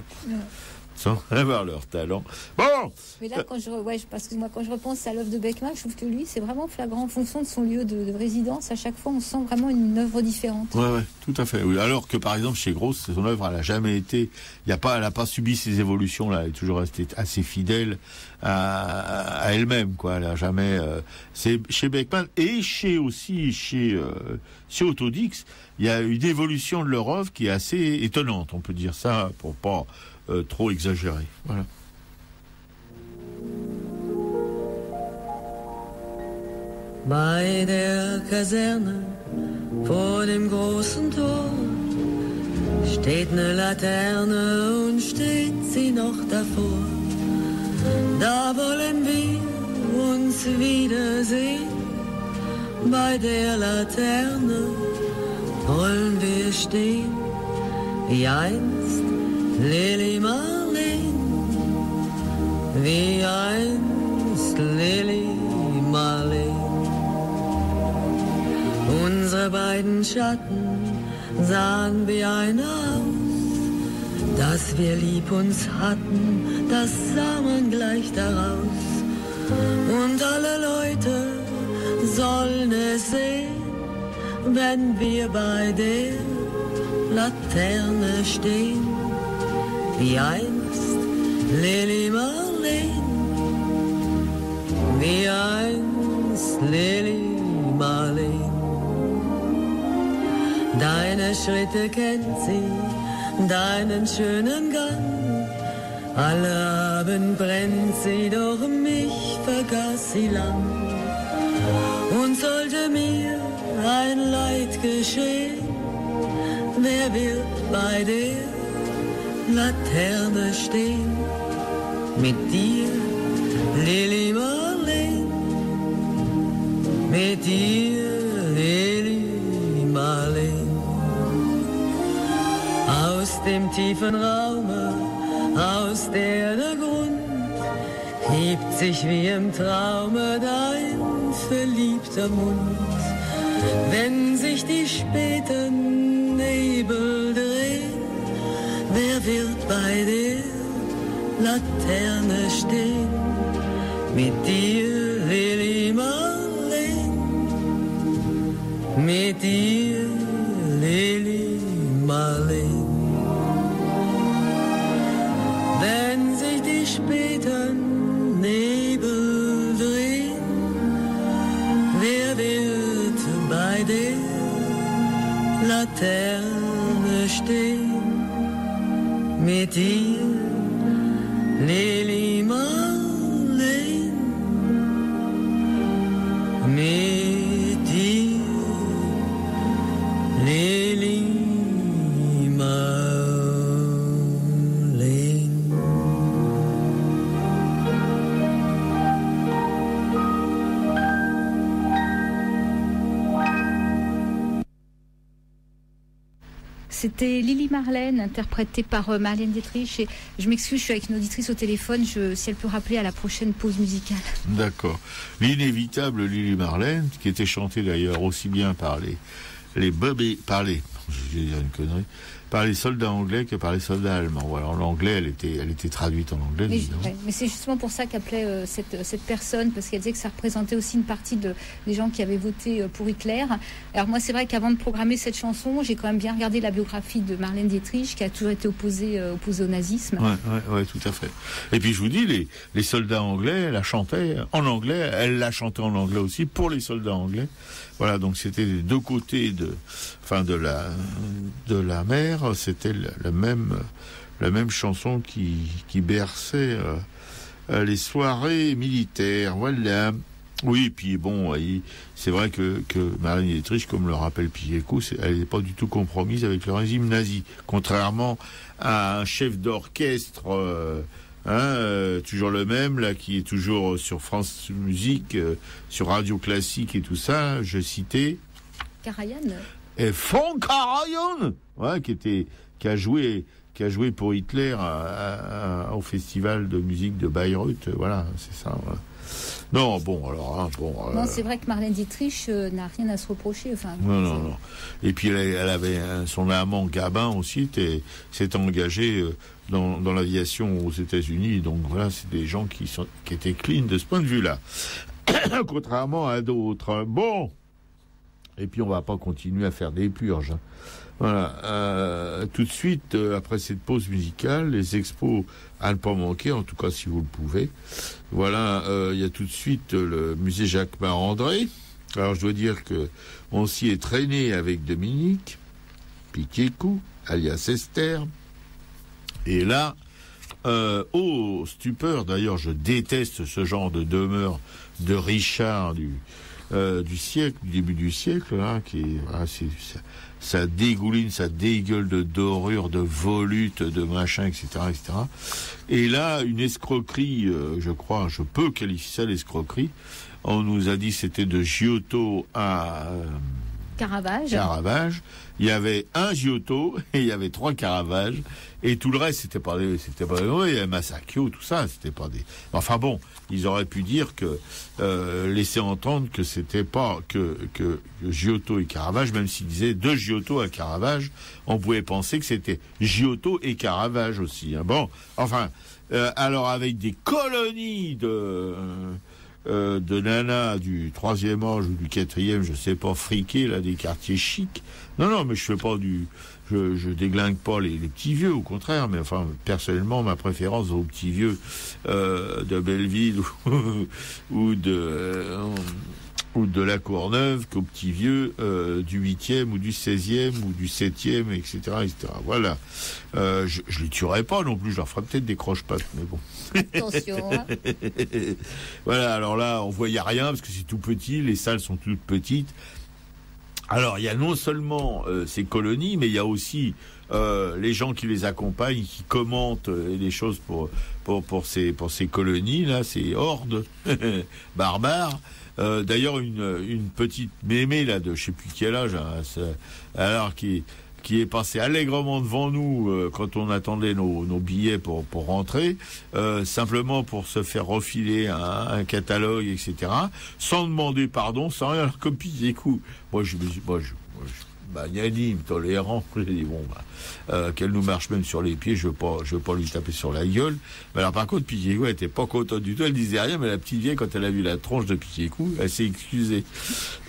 sans avoir leur talent. Bon. Mais là, quand je repense à l'œuvre de Beckman, je trouve que lui, c'est vraiment flagrant en fonction de son lieu de résidence. À chaque fois, on sent vraiment une œuvre différente. Ouais, tout à fait. Oui. Alors que par exemple, chez Grosz, son œuvre, elle a jamais été. Elle n'a pas subi ces évolutions là. Elle est toujours restée assez fidèle à elle-même, quoi. Elle a jamais. C'est chez Beckman et chez Autodix, il y a une évolution de leur œuvre qui est assez étonnante. On peut dire ça pour pas trop exagérer. Voilà. Bei der Kaserne vor dem großen Tor steht eine Laterne und steht sie noch davor. Da wollen wir uns wiedersehen. Bei der Laterne wollen wir stehen, wie einst Lili Marleen, wie einst Lili Marleen. Unsere beiden Schatten sahen wie einer aus, dass wir lieb uns hatten, das sah man gleich daraus. Und alle Leute sollen es sehen, wenn wir bei der Laterne stehen, wie einst Lili Marleen, wie einst Lili Marleen. Deine Deine Schritte kennt sie, deinen schönen Gang. Alle Abend brennt sie, doch mich vergaß sie lang. Und sollte mir ein Leid geschehen, wer wird bei der Laterne stehen? Mit dir, Lili Marleen, mit dir, Lili Marleen. Aus dem tiefen Raume, aus der Grund, hebt sich wie im Traume dein verliebter Mund. Wenn sich die späten Nebel drehen, wer wird bei der Laterne stehen? Mit dir, Lili Marleen, mit dir, Lili Marleen. Wenn sich die späten Nebel drehen, wer wird bei der Laterne stehen? Mit dir, Lili Marleen, mit dir, Lili Marleen. C'était Lili Marleen, interprétée par Marlène Dietrich. Et je m'excuse, je suis avec une auditrice au téléphone. Si elle peut rappeler à la prochaine pause musicale. D'accord. L'inévitable Lili Marleen, qui était chantée d'ailleurs aussi bien par les Bobby, je vais dire une connerie, par les soldats anglais que par les soldats allemands. Voilà, en anglais, elle était traduite en anglais. Mais c'est justement pour ça qu'appelait cette personne, parce qu'elle disait que ça représentait aussi une partie des gens qui avaient voté pour Hitler. Alors moi, c'est vrai qu'avant de programmer cette chanson, j'ai quand même bien regardé la biographie de Marlène Dietrich, qui a toujours été opposée au nazisme. Ouais, tout à fait. Et puis je vous dis, les soldats anglais, elle la chantait en anglais, elle l'a chantait en anglais aussi pour les soldats anglais. Voilà, donc c'était les deux côtés de la mer. C'était la même chanson qui berçait les soirées militaires. Voilà. Oui, et puis bon, c'est vrai que Marlène Dietrich, comme le rappelle Piécou, elle n'est pas du tout compromise avec le régime nazi, contrairement à un chef d'orchestre. Toujours le même, là, qui est toujours sur France Musique, sur Radio Classique et tout ça, je citais... Karajan. Et von Karajan, ouais, qui a joué pour Hitler au festival de musique de Bayreuth, voilà, c'est ça, voilà. Non, bon, alors, non, c'est vrai que Marlène Dietrich n'a rien à se reprocher. Enfin, non. Et puis elle avait son amant Gabin aussi, s'est engagé dans l'aviation aux États-Unis. Donc voilà, c'est des gens qui étaient clean de ce point de vue-là, contrairement à d'autres. Bon, et puis on va pas continuer à faire des purges. Hein. Voilà, tout de suite, après cette pause musicale, les expos à ne pas manquer, en tout cas si vous le pouvez. Voilà, il y a tout de suite le musée Jacquemart-André. Alors je dois dire que on s'y est traîné avec Dominique Piquécou, alias Esther. Et là, stupeur, d'ailleurs je déteste ce genre de demeure de Richard du siècle, du début du siècle, là, ça dégouline, ça dégueule de dorure, de volutes, de machin, etc., etc. Et là, une escroquerie, je peux qualifier ça d'escroquerie. On nous a dit que c'était de Giotto à Caravage. Il y avait un Giotto et il y avait 3 Caravages et tout le reste c'était pas il y avait Masaccio, tout ça, c'était pas des. Enfin bon, ils auraient pu dire que laisser entendre que c'était pas que Giotto et Caravage, même s'ils disaient de Giotto à Caravage, on pouvait penser que c'était Giotto et Caravage aussi. Hein. Bon, enfin, alors avec des colonies de nanas du 3e âge ou du 4e, je sais pas, friqués, là, des quartiers chics. Non, mais je fais pas je déglingue pas les petits vieux, au contraire, mais enfin, personnellement, ma préférence aux petits vieux, de Belleville ou ou de la Courneuve qu'au petit vieux du 8e ou du 16e ou du 7e, etc. etc. Voilà. Je les tuerai pas non plus, je leur ferai peut-être des croche-pattes, mais bon. Attention. Hein. Voilà, alors là, on voyait rien parce que c'est tout petit, les salles sont toutes petites. Alors, il y a non seulement ces colonies, mais il y a aussi les gens qui les accompagnent, qui commentent les choses pour ces colonies, là, ces hordes barbares. D'ailleurs, une petite mémé, là, de je sais plus quel âge, hein, alors qui est passé allègrement devant nous quand on attendait nos billets pour rentrer, simplement pour se faire refiler un catalogue, etc., sans demander pardon, sans rien, alors comme Picécou. Moi, je magnanime, tolérant, j'ai dit bon, qu'elle nous marche même sur les pieds, je veux pas lui taper sur la gueule. Mais alors par contre, Picécou, elle était pas contente du tout, elle disait rien, mais la petite vieille, quand elle a vu la tronche de Picécou, elle s'est excusée.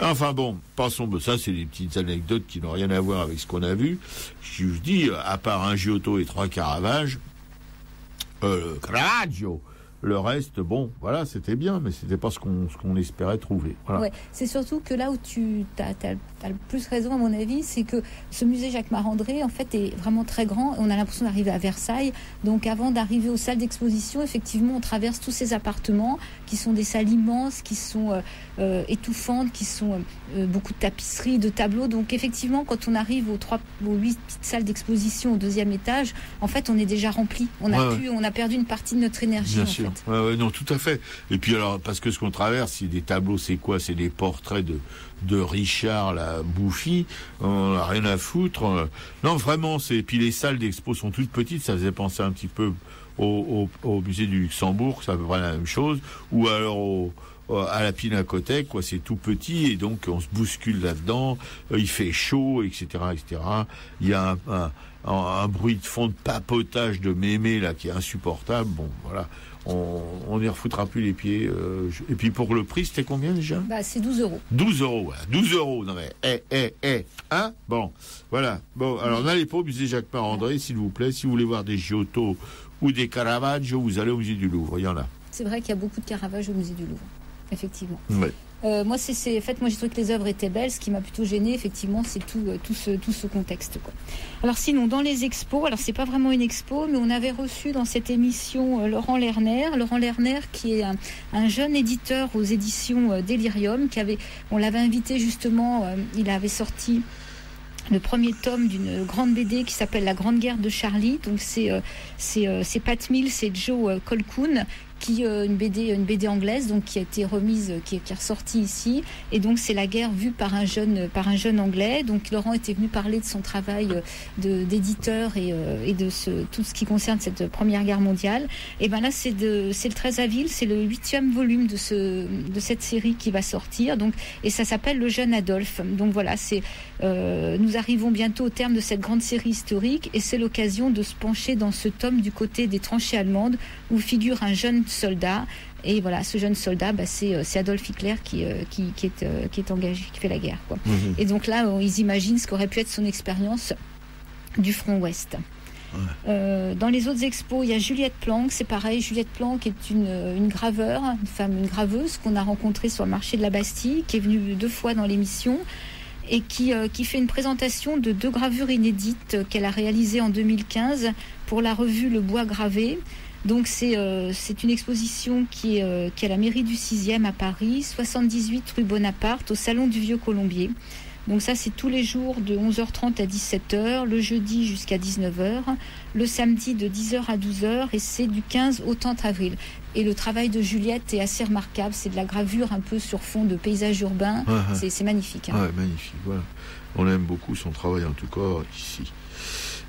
Enfin bon, passons, ça c'est des petites anecdotes qui n'ont rien à voir avec ce qu'on a vu. Je vous dis, à part un Giotto et 3 Caravaggio, le reste, bon, voilà, c'était bien, mais c'était pas ce qu'on espérait trouver. Voilà. Ouais, c'est surtout que là où tu as le plus raison, à mon avis, c'est que ce musée Jacques Marandré, en fait, est vraiment très grand. On a l'impression d'arriver à Versailles. Donc, avant d'arriver aux salles d'exposition, effectivement, on traverse tous ces appartements qui sont des salles immenses, qui sont étouffantes, qui sont beaucoup de tapisseries, de tableaux. Donc, effectivement, quand on arrive aux 8 petites salles d'exposition au 2e étage, en fait, on est déjà rempli. On a perdu une partie de notre énergie. Bien en sûr. Fait. Ouais, non, tout à fait. Et puis alors, parce que ce qu'on traverse, c'est des tableaux, c'est quoi? C'est des portraits de Richard, la Bouffi. On n'a rien à foutre. Non, vraiment, puis les salles d'expo sont toutes petites. Ça faisait penser un petit peu au musée du Luxembourg, c'est à peu près la même chose. Ou alors à la Pinacothèque, quoi. C'est tout petit et donc on se bouscule là-dedans. Il fait chaud, etc., etc. Il y a un bruit de fond de papotage de mémé là qui est insupportable. Bon, voilà. On n'y refoutra plus les pieds. Et puis pour le prix, c'était combien déjà? C'est 12 €. 12 €, voilà. 12 €, non mais, hein? Bon, voilà. Bon, alors n'allez pas au musée Jacques Marandré, s'il vous plaît. Si vous voulez voir des Giotto ou des Caravaggio, vous allez au musée du Louvre, il y en a. C'est vrai qu'il y a beaucoup de Caravaggio au musée du Louvre, effectivement. Ouais. Moi, en fait, moi j'ai trouvé que les œuvres étaient belles. Ce qui m'a plutôt gênée, effectivement, c'est tout ce contexte, quoi. Alors sinon, dans les expos, alors c'est pas vraiment une expo, mais on avait reçu dans cette émission Laurent Lerner, qui est un jeune éditeur aux éditions Delirium, on l'avait invité justement, il avait sorti le premier tome d'une grande BD qui s'appelle La Grande Guerre de Charlie. Donc c'est Pat Mills et Joe Colquhoun, une BD anglaise, donc qui a été remise, qui est ressortie ici, et donc c'est la guerre vue par un jeune anglais. Donc Laurent était venu parler de son travail d'éditeur et de tout ce qui concerne cette Première Guerre mondiale. Et ben là c'est le 13 avril, c'est le 8e volume de cette série qui va sortir. Donc et ça s'appelle Le Jeune Adolphe. Donc voilà, nous arrivons bientôt au terme de cette grande série historique, et c'est l'occasion de se pencher dans ce tome du côté des tranchées allemandes où figure un jeune soldat. Et voilà, ce jeune soldat, c'est Adolf Hitler qui est engagé, qui fait la guerre, quoi. Et donc là, ils imaginent ce qu'aurait pu être son expérience du front ouest. Ouais. Dans les autres expos, il y a Juliette Planck. C'est pareil, Juliette Planck est une une graveuse qu'on a rencontrée sur le marché de la Bastille, qui est venue 2 fois dans l'émission, et qui fait une présentation de 2 gravures inédites qu'elle a réalisées en 2015 pour la revue Le Bois Gravé. Donc c'est une exposition qui est à la mairie du 6e à Paris, 78 rue Bonaparte, au Salon du Vieux Colombier. Donc ça, c'est tous les jours de 11h30 à 17h, le jeudi jusqu'à 19h, le samedi de 10h à 12h, et c'est du 15 au 30 avril. Et le travail de Juliette est assez remarquable, c'est de la gravure un peu sur fond de paysage urbain, c'est magnifique. Hein. Ouais, magnifique, voilà. On aime beaucoup son travail, en tout cas, ici.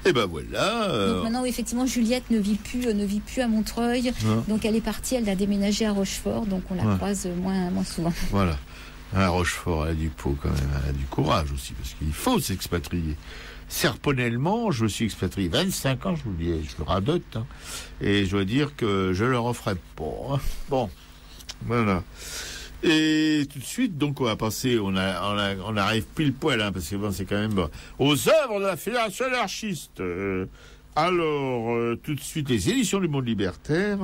Et ben voilà. Donc maintenant, effectivement, Juliette ne vit plus à Montreuil. Non. Donc elle est partie, elle a déménagé à Rochefort, donc on la croise moins souvent. Voilà. À Rochefort, elle a du pot quand même, elle a du courage aussi, parce qu'il faut s'expatrier. Serponellement, je me suis expatrié 25 ans, je vous le dis, je le radote, hein, et je dois dire que je le referai pas. Hein. Bon, voilà. Et tout de suite, donc on va passer, on arrive pile poil, hein, parce que bon, c'est quand même aux œuvres de la Fédération anarchiste. Alors, tout de suite, les éditions du Monde Libertaire.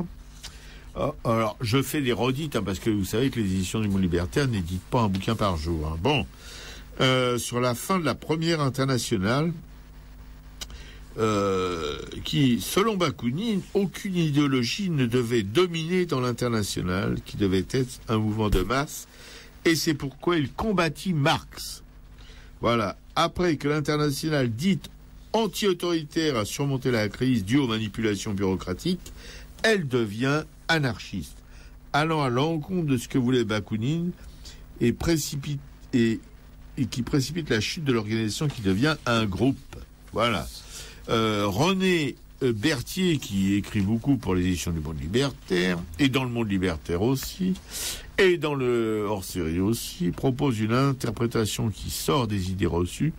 Alors, je fais des redites, parce que vous savez que les éditions du Monde Libertaire n'éditent pas un bouquin par jour. Hein. Bon, sur la fin de la première internationale, qui, selon Bakounine, aucune idéologie ne devait dominer dans l'internationale, qui devait être un mouvement de masse, et c'est pourquoi il combattit Marx. Voilà. Après que l'internationale dite anti-autoritaire a surmonté la crise due aux manipulations bureaucratiques, elle devient anarchiste, allant à l'encontre de ce que voulait Bakounine et qui précipite la chute de l'organisation qui devient un groupe. Voilà. René Berthier, qui écrit beaucoup pour les éditions du Monde Libertaire, et dans le Monde Libertaire aussi, et dans le hors-série aussi, propose une interprétation qui sort des idées reçues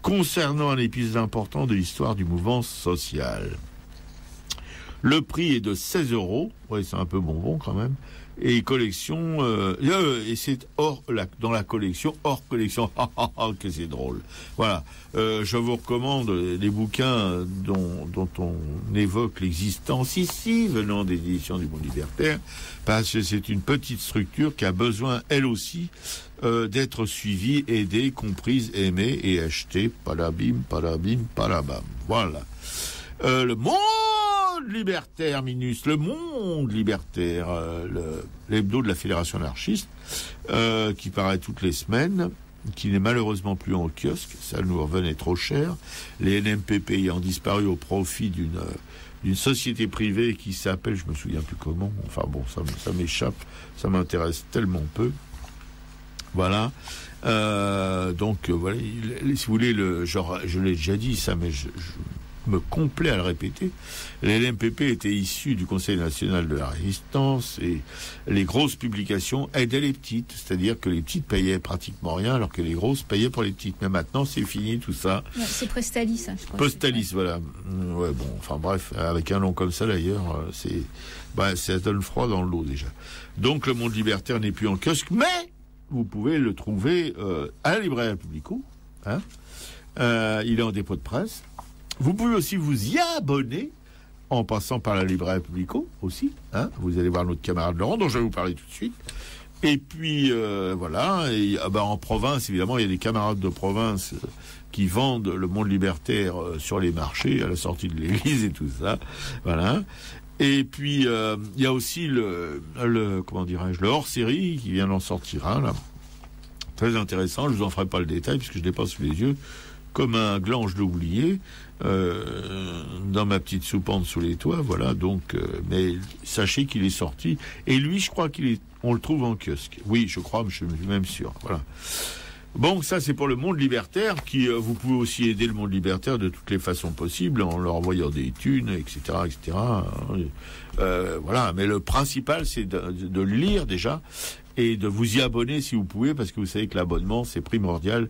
concernant un épisode important de l'histoire du mouvement social. Le prix est de 16 €, ouais, c'est un peu bonbon quand même, et collection, et c'est dans la collection, hors collection, que c'est drôle. Voilà, je vous recommande les bouquins dont on évoque l'existence ici, venant des éditions du Monde Libertaire, parce que c'est une petite structure qui a besoin, elle aussi, d'être suivie, aidée, comprise, aimée et achetée. Palabim, palabim, palabam. Voilà. Le Monde Libertaire, le Monde Libertaire, l'hebdo de la Fédération anarchiste, qui paraît toutes les semaines, qui n'est malheureusement plus en kiosque, ça nous revenait trop cher, les NMPP ayant disparu au profit d'une société privée qui s'appelle, je me souviens plus comment, enfin bon, ça m'échappe, ça m'intéresse tellement peu. Voilà. Donc voilà, si vous voulez, je l'ai déjà dit ça, mais je me complais à le répéter. Les LMPP étaient issus du Conseil national de la résistance, et les grosses publications aidaient les petites, c'est-à-dire que les petites payaient pratiquement rien alors que les grosses payaient pour les petites. Mais maintenant c'est fini tout ça. Ouais, c'est Prestalis, ça, je crois. Prestalis, voilà. Ouais, bon, enfin bref, avec un nom comme ça d'ailleurs, ça donne froid dans l'eau déjà. Donc le Monde Libertaire n'est plus en kiosque, mais vous pouvez le trouver à la librairie Publico. Hein. Il est en dépôt de presse. Vous pouvez aussi vous y abonner en passant par la librairie Publico aussi. Hein. Vous allez voir notre camarade Laurent, dont je vais vous parler tout de suite. Et puis, voilà. Et, en province, évidemment, il y a des camarades de province qui vendent le Monde Libertaire sur les marchés, à la sortie de l'église et tout ça. Voilà. Et puis, il y a aussi le hors-série qui vient d'en sortir un, là. Très intéressant. Je vous en ferai pas le détail puisque je l'ai pas sous les yeux. Comme un gland, je l'ai oublié, dans ma petite soupente sous les toits, voilà, donc, mais sachez qu'il est sorti, et lui, je crois on le trouve en kiosque. Oui, je crois, mais je suis même sûr, voilà. Bon, ça, c'est pour le Monde Libertaire, qui, vous pouvez aussi aider le Monde Libertaire de toutes les façons possibles, en leur envoyant des thunes, etc., etc., voilà, mais le principal, c'est de le lire, déjà, et de vous y abonner si vous pouvez, parce que vous savez que l'abonnement, c'est primordial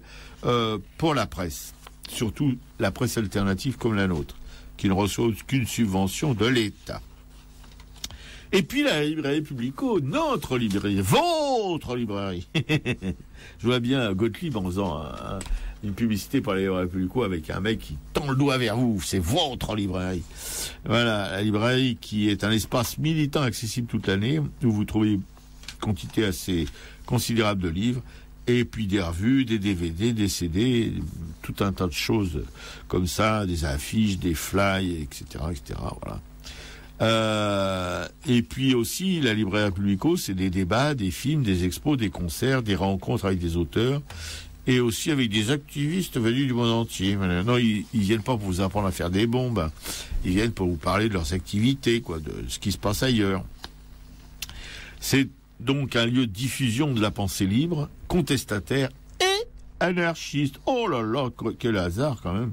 pour la presse. Surtout la presse alternative comme la nôtre, qui ne reçoit aucune subvention de l'État. Et puis la librairie Publico, notre librairie, votre librairie. Je vois bien Gottlieb en faisant une publicité pour la librairie Publico avec un mec qui tend le doigt vers vous, c'est votre librairie. Voilà, la librairie qui est un espace militant accessible toute l'année, où vous trouvez quantité assez considérable de livres, et puis des revues, des DVD, des CD, tout un tas de choses comme ça, des affiches, des flyers, etc., etc., voilà. Et puis aussi, la librairie Publico, c'est des débats, des films, des expos, des concerts, des rencontres avec des auteurs, et aussi avec des activistes venus du monde entier. Non, ils viennent pas pour vous apprendre à faire des bombes, ils viennent pour vous parler de leurs activités, quoi, de ce qui se passe ailleurs. C'est donc un lieu de diffusion de la pensée libre, contestataire et anarchiste. Oh là là, quel hasard quand même.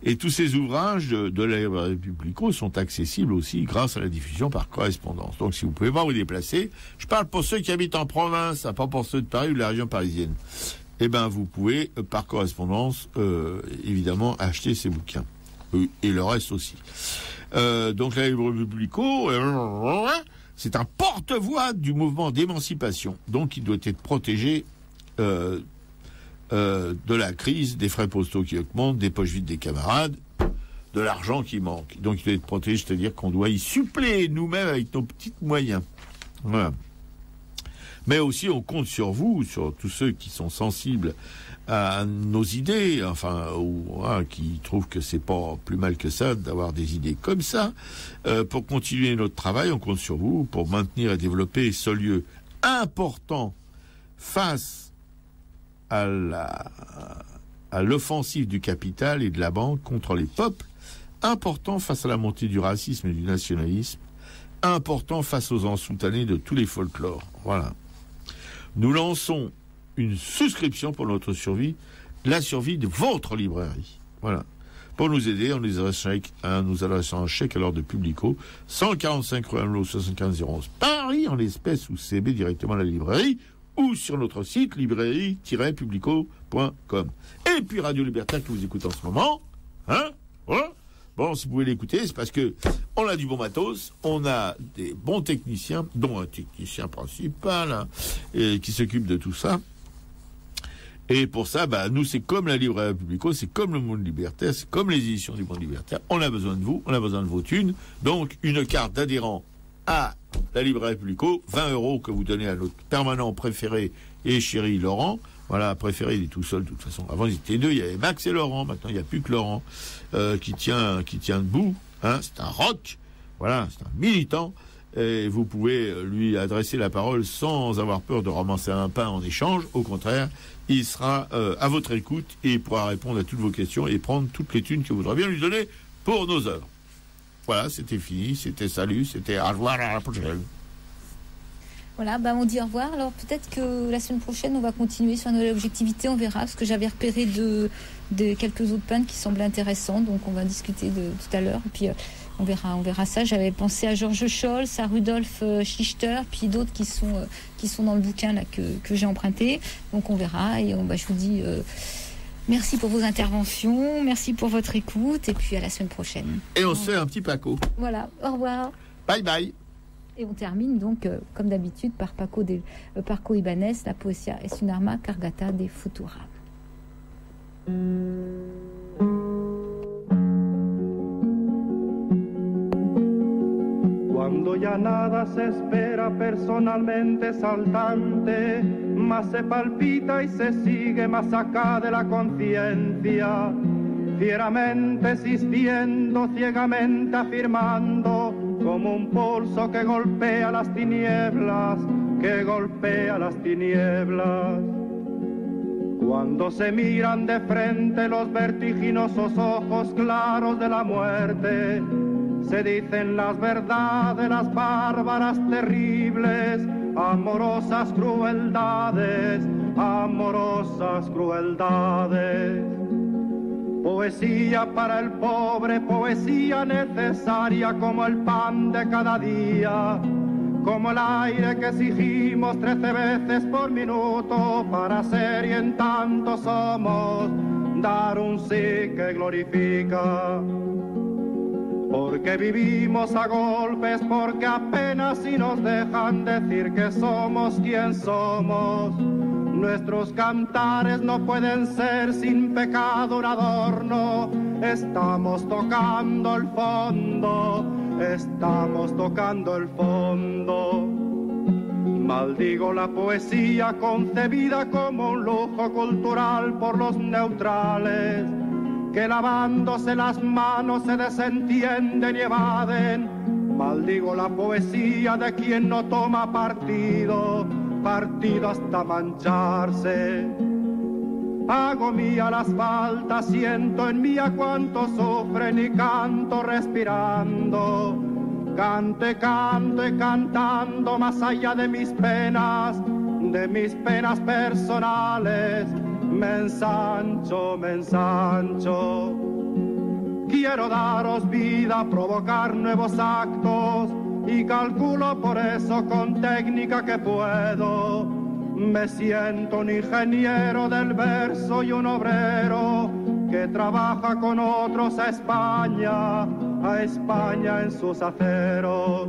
Et tous ces ouvrages de la librairie Publico sont accessibles aussi grâce à la diffusion par correspondance. Donc si vous pouvez pas vous déplacer, je parle pour ceux qui habitent en province, pas pour ceux de Paris ou de la région parisienne. Eh ben vous pouvez par correspondance évidemment acheter ces bouquins et le reste aussi. Donc la librairie Publico, c'est un porte-voix du mouvement d'émancipation, donc il doit être protégé de la crise, des frais postaux qui augmentent, des poches vides des camarades. de l'argent qui manque. Donc il doit être protégé, c'est-à-dire qu'on doit y suppléer nous-mêmes avec nos petits moyens. Voilà. Mais aussi on compte sur vous, sur tous ceux qui sont sensibles à nos idées, ou qui trouvent que c'est pas plus mal que ça d'avoir des idées comme ça. Pour continuer notre travail, on compte sur vous pour maintenir et développer ce lieu important face à l'offensive du capital et de la banque contre les peuples, important face à la montée du racisme et du nationalisme, important face aux ensoutanés de tous les folklores. Voilà. Nous lançons une souscription pour notre survie, la survie de votre librairie. Voilà. Pour nous aider, on nous adresse un chèque à l'ordre de Publico, 145 rue Amelot 7501 Paris, en l'espèce ou CB directement à la librairie, ou sur notre site librairie-publico.com. Et puis Radio Libertaire que vous écoutez en ce moment, voilà. Bon, si vous pouvez l'écouter, c'est parce que on a du bon matos, on a des bons techniciens, dont un technicien principal qui s'occupe de tout ça. Et pour ça, nous, c'est comme la Librairie Publico, c'est comme le Monde Libertaire, c'est comme les éditions du Monde Libertaire. On a besoin de vous, on a besoin de vos thunes. Donc, une carte d'adhérent à la Librairie Publico, 20 € que vous donnez à notre permanent préféré et chéri Laurent. Voilà, préféré, il est tout seul de toute façon. Avant, ils étaient deux, il y avait Max et Laurent. Maintenant, il n'y a plus que Laurent qui tient debout. C'est un rock. Voilà, c'est un militant. Et vous pouvez lui adresser la parole sans avoir peur de ramasser un pain en échange. Au contraire, il sera à votre écoute et il pourra répondre à toutes vos questions et prendre toutes les thunes que vous voudrez bien lui donner pour nos œuvres. Voilà, c'était fini, c'était salut, c'était au revoir, à la prochaine. Voilà, on dit au revoir. Alors peut-être que la semaine prochaine, on va continuer sur l'objectivité, on verra, parce que j'avais repéré de quelques autres punts qui semblaient intéressants, donc on va discuter de tout à l'heure, et puis on verra ça. J'avais pensé à Georges Scholz, à Rudolf Schichter, puis d'autres qui sont dans le bouquin là que j'ai emprunté, donc on verra, et je vous dis merci pour vos interventions, merci pour votre écoute, et puis à la semaine prochaine. Et on se fait un petit Paco. Voilà, au revoir. Bye bye. Et on termine donc, comme d'habitude, par Paco Ibanez, la poesia es una arma cargata de futura. Cuando ya nada se espera personalmente saltante, más se palpita y se sigue más acá de la conciencia, fieramente existiendo, ciegamente afirmando, como un pulso que golpea las tinieblas, que golpea las tinieblas. Cuando se miran de frente los vertiginosos ojos claros de la muerte, se dicen las verdades, las bárbaras, terribles, amorosas crueldades, amorosas crueldades. Poesía para el pobre, poesía necesaria como el pan de cada día, como el aire que exigimos 13 veces por minuto para ser y en tanto somos, dar un sí que glorifica. Porque vivimos a golpes, porque apenas si nos dejan decir que somos quien somos. Nuestros cantares no pueden ser sin pecado un adorno. Estamos tocando el fondo, estamos tocando el fondo. Maldigo la poesía concebida como un lujo cultural por los neutrales, que lavándose las manos se desentienden y evaden. Maldigo la poesía de quien no toma partido, partido hasta mancharse. Hago mía las faltas, siento en mí a cuánto sufren y canto respirando. Cante, canto y cantando más allá de mis penas personales. Me ensancho, me ensancho. Quiero daros vida, provocar nuevos actos y calculo por eso con técnica que puedo. Me siento un ingeniero del verso y un obrero que trabaja con otros a España en sus aceros.